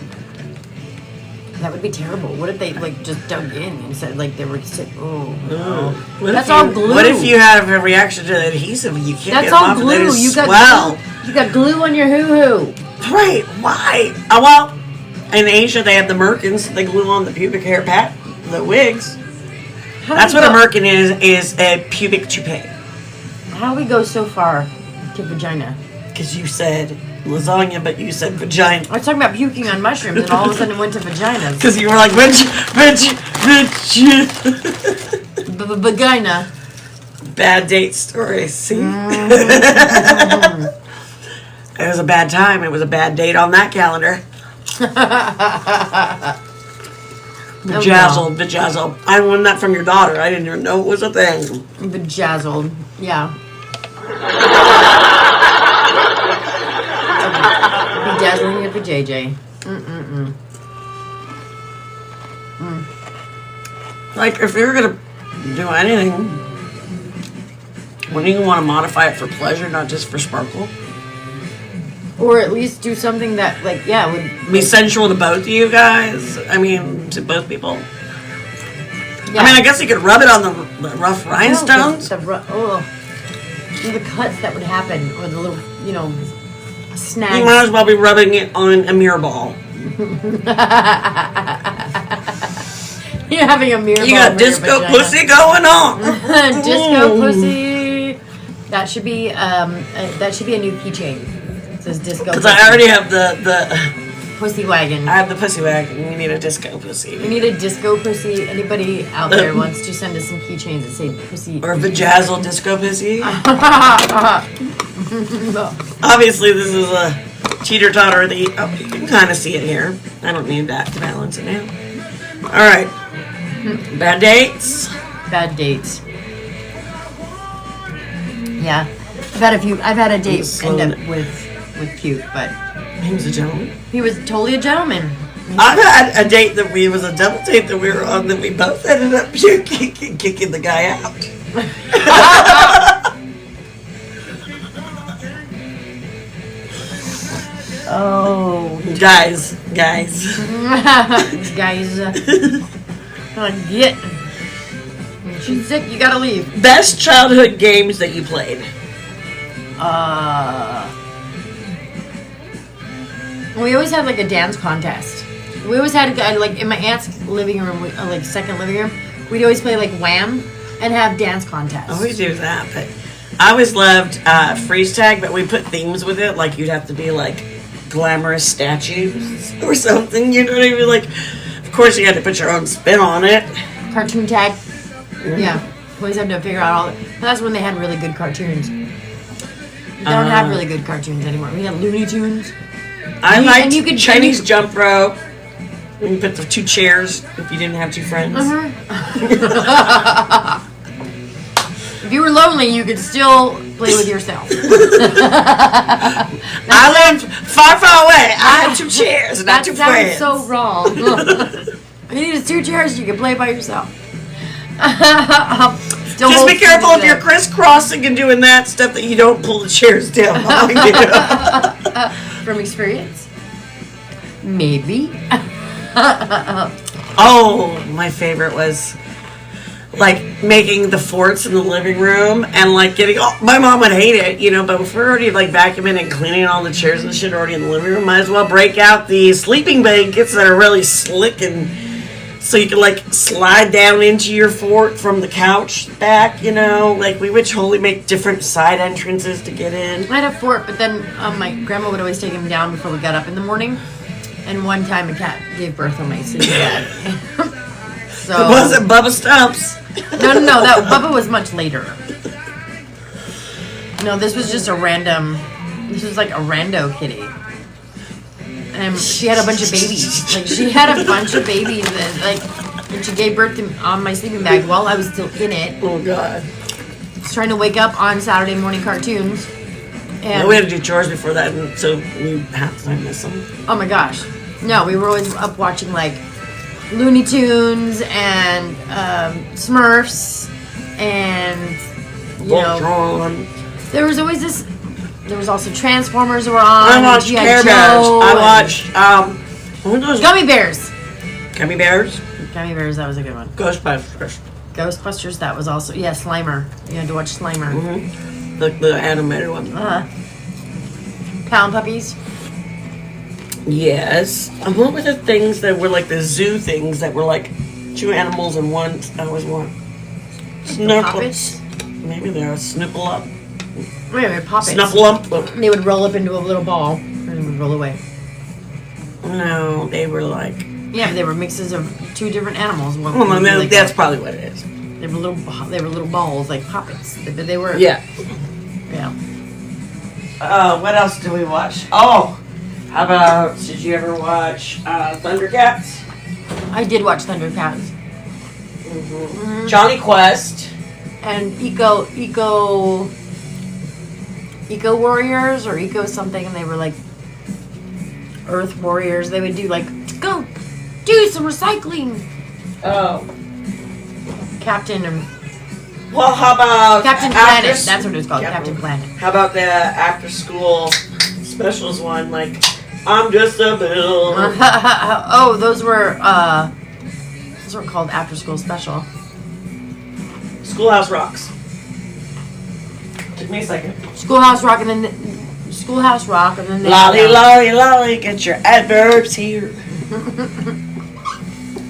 that would be terrible. What if they like just dug in and said like they were sick? Oh, no. What That's if all you- glue. What if you have a reaction to the adhesive? You can't That's get them all off, and they glue. just You got swell. glue. You got glue on your hoo-hoo. Right? Why? Oh, well, in Asia they have the merkins. They glue on the pubic hair the wigs. That's what a merkin is a pubic toupee. How do we go so far to vagina? Because you said lasagna, but you said vagina. I was talking about puking on mushrooms, and all of a sudden it went to vaginas. Because you were like, Vagina. bad date story. See? Mm-hmm. It was a bad time. It was a bad date on that calendar. Bejazzled. I won that from your daughter. I didn't even know it was a thing. Bejazzled. Yeah. Bedazzling it for JJ. Like, if you're gonna do anything, wouldn't you want to modify it for pleasure, not just for sparkle? Or at least do something that, like, yeah, would Be sensual to both of you guys. I mean, to both people. Yeah. I mean, I guess you could rub it on the rough rhinestones. The cuts that would happen, or the little, snags. You might as well be rubbing it on a mirror ball. You're having a mirror. You ball got for your disco vagina. pussy going on. Disco pussy. That should be a new keychain. It says disco. Because Pussy. I already have the Pussy wagon. I have the pussy wagon. We need a disco pussy. We need a disco pussy. Anybody out there wants to send us some keychains that say pussy? Or vajazzle disco pussy. Obviously, this is a teeter totter. You can kind of see it here. I don't need that to balance it out. All right. Bad dates. Bad dates. Yeah, I've had a date Slow end up it. with puke, but He was a gentleman. he was totally a gentleman. I've had a date that was a double date that we were on that we both ended up puking and kicking the guy out. Oh, Guys. guys, get. When she's sick, you gotta leave. Best childhood games that you played. We always had like a dance contest. We always had like in my aunt's living room, like second living room. We'd always play like Wham and have dance contests. I always do that, but I always loved freeze tag, but we put themes with it. Like you'd have to be like glamorous statues or something. You know what I mean? Like, of course, you had to put your own spin on it. Cartoon tag. Yeah. Always had to figure out all. That's when they had really good cartoons. We don't have really good cartoons anymore. We had Looney Tunes. I liked Chinese jump rope. When you put the 2 chairs if you didn't have 2 friends. If you were lonely, you could still play with yourself. I lived far, far away. I had 2 chairs, not 2 friends. That sounds so wrong. You needed 2 chairs, you could play by yourself. Just be careful if you're crisscrossing and doing that stuff that you don't pull the chairs down behind you. From experience? Maybe. Oh, my favorite was like making the forts in the living room and like getting. Oh, my mom would hate it, you know. But if we're already like vacuuming and cleaning all the chairs and shit already in the living room, might as well break out the sleeping blankets that are really slick and so you can like slide down into your fort from the couch back. You know, like we would totally make different side entrances to get in. I had a fort, but then my grandma would always take him down before we got up in the morning. And one time a cat gave birth on my sleeping bag. So It wasn't Bubba Stumps. No. That Bubba was much later. No, this was just a random. This was like a rando kitty. And she had a bunch of babies. Like she had a bunch of babies. And she gave birth on my sleeping bag while I was still in it. Oh God. I was trying to wake up on Saturday morning cartoons. And we had to do chores before that, and so we half the time miss them. Oh my gosh. No, we were always up watching like Looney Tunes and Smurfs and you know Voltron. there was always this. There was also Transformers were on. I watched Care Bears. I watched what are those? Gummy Bears. Gummy Bears. Gummy Bears. That was a good one. Ghostbusters. Ghostbusters. That was also Slimer. You had to watch Slimer. Mm-hmm. The animated one. Pound Puppies. Yes. And what were the things that were like the zoo things that were like 2 animals and one? That was one. Poppets? Maybe they're a Snoople Up. Wait, Poppets. Snuffleup. They would roll up into a little ball and would roll away. No, they were like. Yeah, but they were mixes of 2 different animals. One Well, was no, really that's probably what it is. They were little balls like Poppets. They were. Yeah. Yeah. What else do we watch? Oh, how about, did you ever watch Thundercats? I did watch Thundercats. Mm-hmm. Johnny Quest. And Eco Warriors or Eco something, and they were like Earth Warriors. They would do like, go do some recycling. Oh. Captain Well, how about Planet. That's what it was called, Captain Planet. How about the after school specials one, like I'm just a bill. Oh, those were called after school special. Schoolhouse Rocks. Took me a second. Schoolhouse Rock, and then they Lolly, lolly, lolly, get your adverbs here.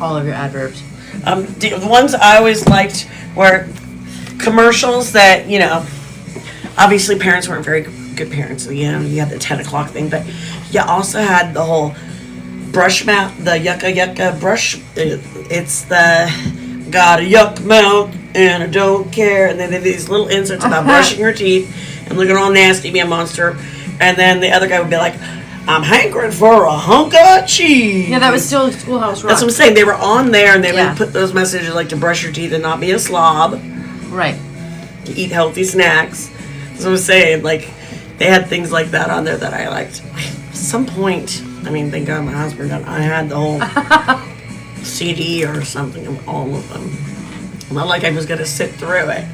all of your adverbs. The ones I always liked were commercials that, you know, obviously parents weren't very good parents. So, you know, you had the 10 o'clock thing, but you also had the whole brush mouth, the yucca yucca brush. It's the got a yuck mouth and I don't care. And then they did these little inserts about brushing your teeth and looking all nasty, be a monster. And then the other guy would be like, I'm hankering for a hunk of cheese. Yeah, that was still Schoolhouse Rock. That's what I'm saying. They were on there, and they would put those messages like to brush your teeth and not be a slob. Right. To eat healthy snacks. That's what I'm saying. Like, they had things like that on there that I liked. At some point, I mean, thank God my husband got, I had the whole CD or something of all of them. Not like I was going to sit through it.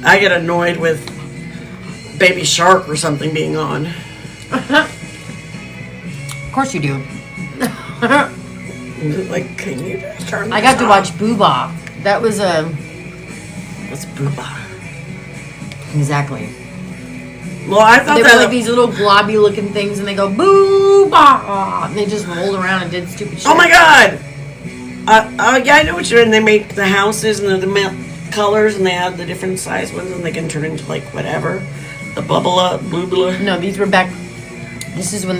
I get annoyed with Baby Shark or something being on. Of course you do. Like, can you just turn I got to watch Booba. That was a... What's Booba? Exactly. Well, I thought they that... were like these little globby looking things, and they go, Booba! And they just rolled around and did stupid shit. Oh my God! Yeah, I know what you're in. They make the houses and the colors, and they have the different size ones, and they can turn into like whatever. The bubble. No, these were back. This is when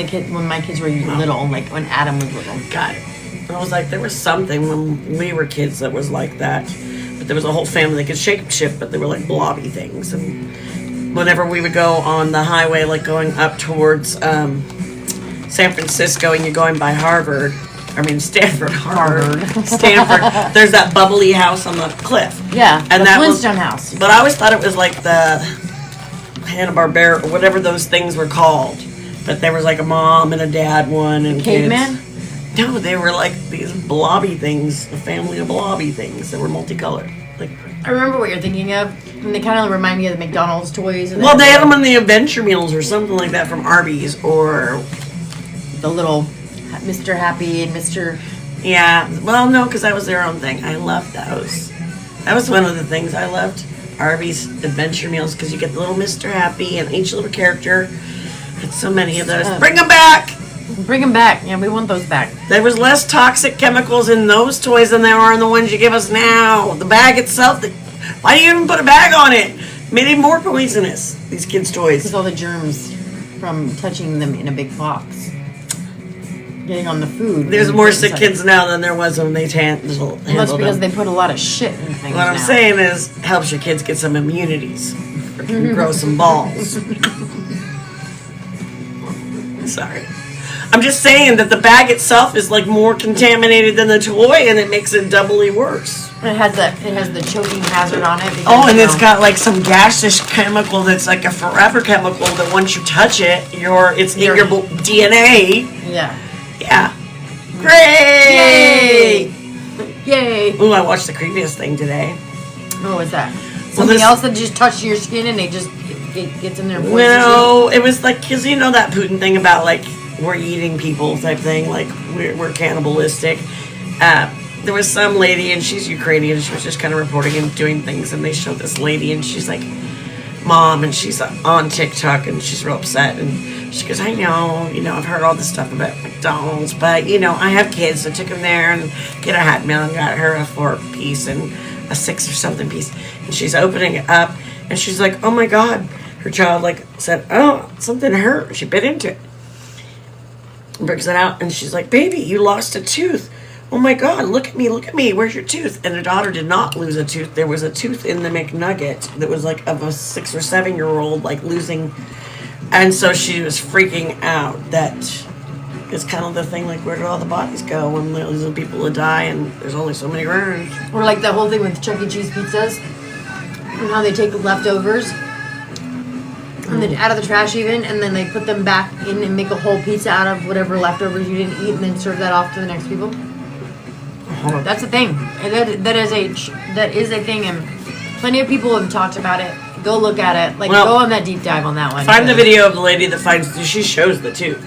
my kids were little, like when Adam was little. Got it. I was like, there was something when we were kids that was like that. But there was a whole family that could shape shift, but they were like blobby things. And whenever we would go on the highway, like going up towards San Francisco, and you're going by Stanford. There's that bubbly house on the cliff. Yeah, and the that Flintstone house. But I always thought it was like the Hanna-Barbera or whatever those things were called. But there was like a mom and a dad one and Caveman? kids. No, they were like these blobby things, a family of blobby things that were multicolored. Like, I remember what you're thinking of, and they kind of remind me of the McDonald's toys. And well, they had them in the Adventure Meals or something like that from Arby's, or the little Mr. Happy and Mr. yeah. Well, no, because that was their own thing. I loved those. That was one of the things I loved. Arby's Adventure Meals, because you get the little Mr. Happy and each little character. Had so many of those. Bring them back. Bring them back. Yeah, we want those back. There was less toxic chemicals in those toys than there are in the ones you give us now. The bag itself, why do you even put a bag on it? Made it more poisonous, these kids' toys. With all the germs from touching them in a big box. Getting on the food. There's more sick kids now than there was when they handled them. That's because they put a lot of shit in things What I'm now. saying is, helps your kids get some immunities. Or can grow some balls. Sorry. I'm just saying that the bag itself is like more contaminated than the toy, and it makes it doubly worse. It has the choking hazard on it. Because, Oh, and it's got like some gaseous chemical that's like a forever chemical that once you touch it, it's in your DNA. Yeah. Yeah. Great! Yay! Ooh, I watched the creepiest thing today. What was that? Something else that just touched your skin and it gets in there and poisons No, it was like, because you know that Putin thing about like, we're eating people type thing, like we're cannibalistic. There was some lady, and she's Ukrainian, she was just kind of reporting and doing things, and they showed this lady, and she's like, Mom, and she's on TikTok, and she's real upset, and she goes, I know, I've heard all this stuff about McDonald's, but, I have kids, so I took them there and get a hot meal and got her a 4-piece and a 6 or something piece, and she's opening it up, and she's like, oh my God, her child like said, oh, something hurt, she bit into it. Brings it out, and she's like, baby, you lost a tooth. Oh my God, look at me, where's your tooth? And her daughter did not lose a tooth. There was a tooth in the McNugget that was like of a 6 or 7-year-old, like losing. And so she was freaking out. That is kind of the thing, like, where did all the bodies go when there's people that die and there's only so many urns? Or like the whole thing with Chuck E. Cheese pizzas, and how they take the leftovers and then out of the trash even, and then they put them back in and make a whole pizza out of whatever leftovers you didn't eat, and then serve that off to the next people. That's a thing. And that is a thing, and plenty of people have talked about it. Go look at it. Like, Well, go on that deep dive on that one. Find the video of the lady that she shows the tooth.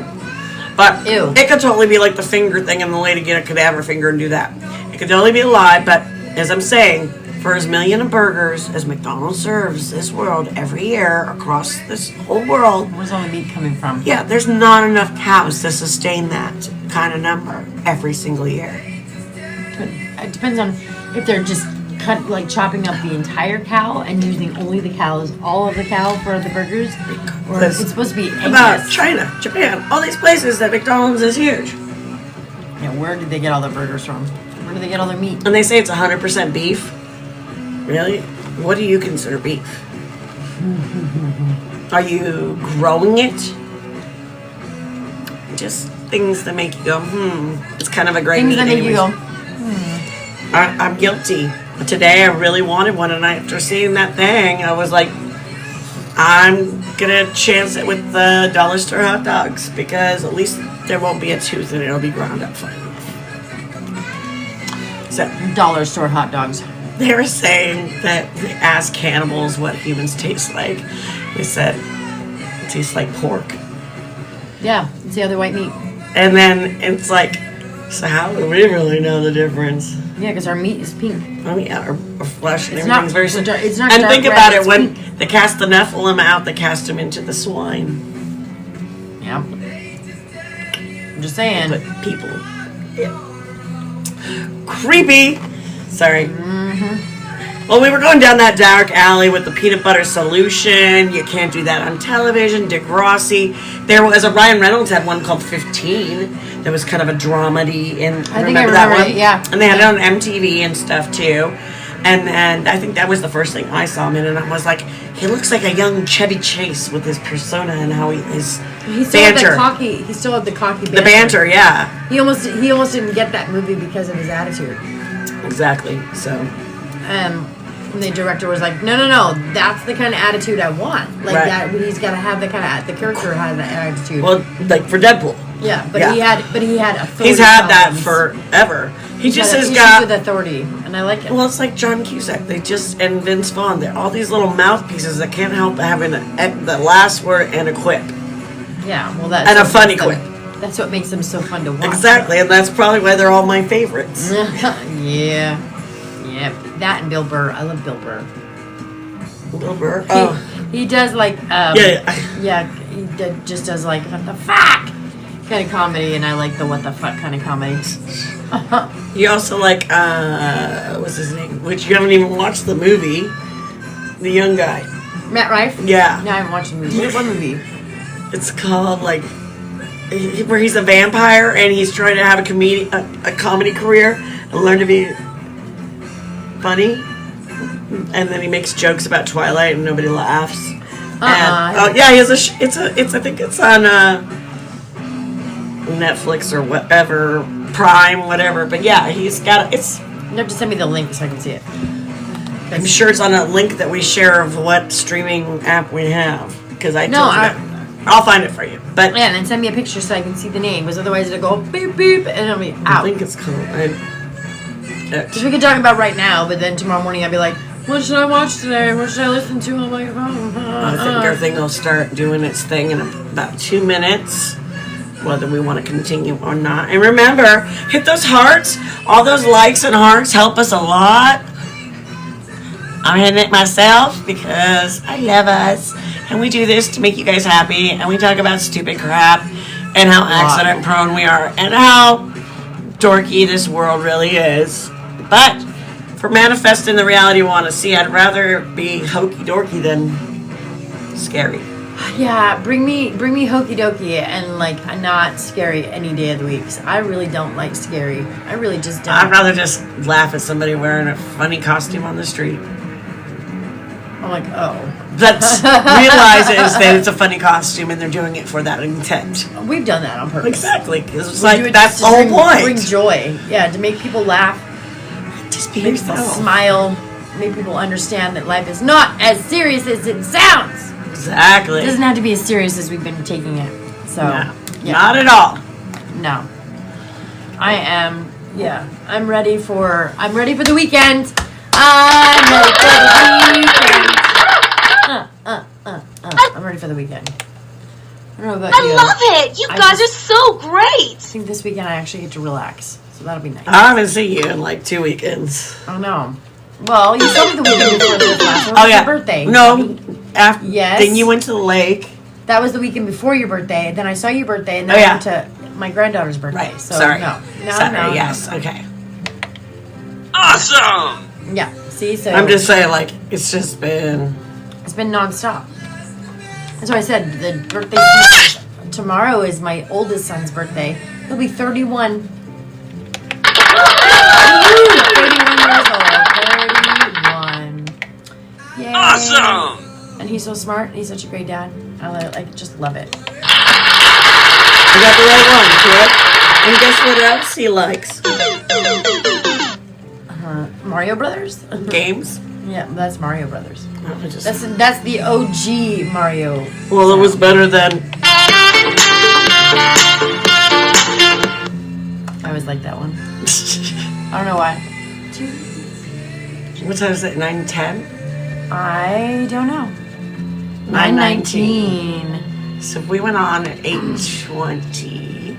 But Ew. It could totally be like the finger thing, and the lady get a cadaver finger and do that. It could totally be a lie, but as I'm saying, for as million of burgers as McDonald's serves this world every year across this whole world, Where's all the meat coming from? yeah, there's not enough cows to sustain that kind of number every single year. It depends on if they're just chopping up the entire cow and using only the cows, all of the cow for the burgers, or if it's supposed to be About eggless. China, Japan, all these places that McDonald's is huge. Yeah, where did they get all their burgers from? Where do they get all their meat? And they say it's 100% beef. Really? What do you consider beef? Are you growing it? Just things that make you go, It's kind of a great Things meat that make you anyways. go, I'm guilty. Today I really wanted one, and after seeing that thing, I was like, I'm gonna chance it with the dollar store hot dogs, because at least there won't be a tooth and it'll be ground up fine enough. So dollar store hot dogs. they were saying that they asked cannibals what humans taste like. They said it tastes like pork. Yeah, it's the other white meat. And then it's like, so how do we really know the difference? Yeah, because our meat is pink. I mean, our flesh and It's everything's not- very it's similar. not- it's not And dark think red, about it, it's when pink. they cast the Nephilim out, they cast them into the swine. Yeah. I'm just saying. But people. Yeah. Creepy. Sorry. Well, we were going down that dark alley with the peanut butter solution. You can't do that on television. Dick Rossi. There was a Ryan Reynolds had one called 15. That was kind of a dramedy. And I think I remember it, yeah. And they had it on MTV and stuff too. And then I think that was the first thing I saw him in, and I was like, he looks like a young Chevy Chase with his persona and how his He still had banter. the cocky. He still had the cocky. The banter, yeah, He almost didn't get that movie because of his attitude. exactly. So And the director was like, no, that's the kind of attitude I want. Like Right. that, he's got to have the kind of the character has that attitude. well, like for Deadpool, yeah, but yeah. he had authority. he's had that problems. forever. He He's just had has issues got. with authority, and I like it. Well, it's like John Cusack. They just and Vince Vaughn. They're all these little mouthpieces that can't help having the last word and a quip. Yeah, well, that's And a what funny makes them- quip. That's what makes them so fun to watch. Exactly, and that's probably why they're all my favorites. yeah. That and Bill Burr. I love Bill Burr. Bill Burr. Oh, He does like just does like what the fuck kind of comedy, and I like the what the fuck kind of comedy. you also like what's his name? Which you haven't even watched the movie. The young guy. Matt Rife. Yeah. No, I haven't watched the movie. What movie? It's called like where he's a vampire and he's trying to have a comedy career and learn to be funny. And then he makes jokes about Twilight and nobody laughs. And, oh yeah, he has it's I think it's on Netflix or whatever, Prime, whatever. But yeah, he's got it's. You have to send me the link so I can see it. I'm sure it's on a link that we share of what streaming app we have because I told you that. I'll find it for you. But Yeah, and then send me a picture so I can see the name, because otherwise it'll go beep beep and it'll be out. I think it's called. Because we could talk about right now, but then tomorrow morning I'll be like, what should I watch today? What should I listen to on my phone? I think our thing will start doing its thing in about 2 minutes, whether we want to continue or not. And remember, hit those hearts. All those likes and hearts help us a lot. I'm hitting it myself because I love us. And we do this to make you guys happy. And we talk about stupid crap and how accident prone we are and how dorky this world really is. But for manifesting the reality we want to see, I'd rather be hokey dorky than scary. Yeah, bring me hokey dokey and like not scary any day of the week. 'Cause I really don't like scary. I really just don't. I'd rather just laugh at somebody wearing a funny costume on the street. I'm like, oh. Let's realize that it's a funny costume and they're doing it for that intent. We've done that on purpose. Exactly, because it's We do like it that's just the to whole point. Bring joy. Yeah, to make people laugh, Just be make people yourself. smile, make people understand that life is not as serious as it sounds. Exactly. It doesn't have to be as serious as we've been taking it. So, No, yeah. not at all. No. I'm ready for the weekend. I'm ready for the weekend. I'm ready for the weekend. I don't know about you. I love it. You I guys just- are so great. I think this weekend I actually get to relax. So that'll be nice. I haven't seen you in like 2 weekends. Oh no. Well, you saw me the weekend before this last one. It was your birthday. No. After, Yes. Then you went to the lake. That was the weekend before your birthday. Then I saw your birthday, and then Oh, I yeah. went to my granddaughter's birthday. Right. So Sorry. no. Sorry. Yes. Okay. Awesome! Yeah. See, so I'm just saying, like, it's just been. it's been nonstop. That's why I said the birthday tomorrow is my oldest son's birthday. He'll be 31. 31 years old. 31. Yay. Awesome! And he's so smart. He's such a great dad. I just love it. You got the right one, correct? And guess what else he likes? Mario Brothers? Games. Yeah, that's Mario Brothers. I just- That's the OG Mario. well, it was better than. I always like that one. I don't know why. What time is it? 9:10. I don't know. 9:19. 9:19. So if we went on at 8:20.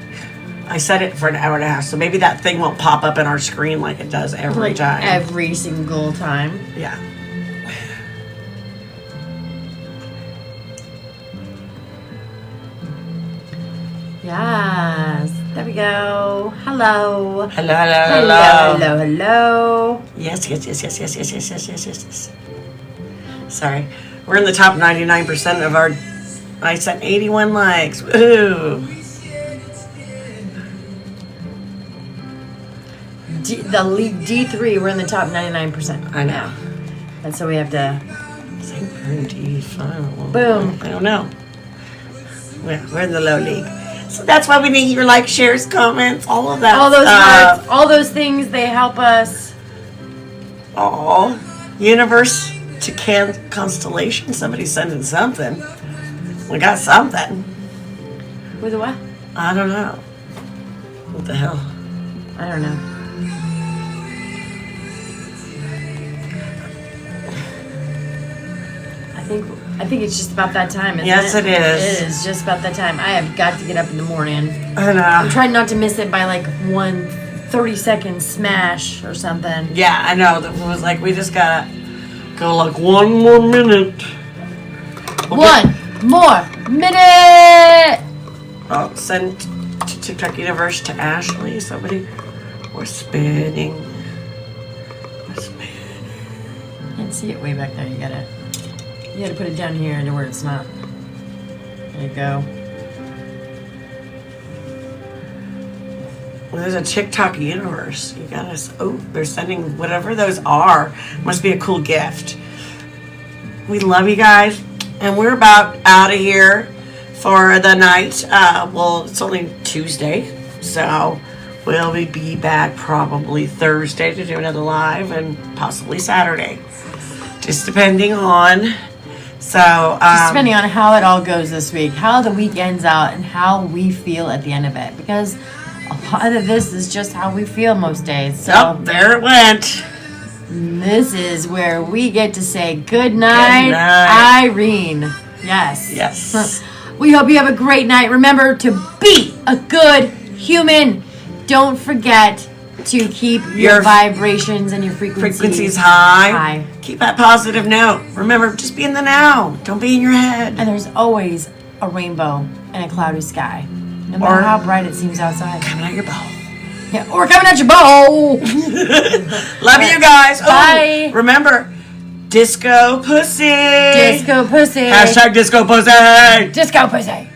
I set it for an hour and a half, so maybe that thing won't pop up in our screen like it does every Like time. every single time. Yeah. Yes. There we go. Hello. Hello. Hello. Hello. Yes. Sorry. We're in the top 99% of our... I sent 81 likes. Woohoo. The league D3, we're in the top 99%. I know. And so we have to... St. D5. Boom. I don't know. We're in the low league. So that's why we need your likes, shares, comments, all of that All those stuff. hearts, all those things, they help us. Oh, universe to constellation. Somebody's sending something. We got something. With a what? I don't know. What the hell? I don't know. I think it's just about that time, isn't Yes, it? it is. It is just about that time. I have got to get up in the morning. I know. I'm trying not to miss it by like 1 30-second smash or something. Yeah, I know. That was like, we just gotta go like 1 more minute. Okay. 1 more minute! Oh, send to TikTok Universe to Ashley. Somebody. We're spinning. We're spinning. Can't see it way back there. You gotta put it down here to where it's not. There you go. Well, there's a TikTok Universe. You gotta. Oh, they're sending whatever those are. Must be a cool gift. We love you guys, and we're about out of here for the night. Well, it's only Tuesday, so we'll be back probably Thursday to do another live, and possibly Saturday, just depending on. So, Just depending on how it all goes this week, how the week ends out, and how we feel at the end of it. Because a lot of this is just how we feel most days. So yep, there it went. this is where we get to say good night, Good night. Irene. Yes. Yes. We hope you have a great night. Remember to be a good human. Don't forget to keep your vibrations and your Frequencies high. high. Keep that positive note. Remember, just be in the now. Don't be in your head. And there's always a rainbow in a cloudy sky. No matter how bright it seems outside. Coming out your bowl. Yeah, or coming at your bowl. Love you guys. Bye. Oh, remember, disco pussy. Disco pussy. Hashtag disco pussy. Disco pussy.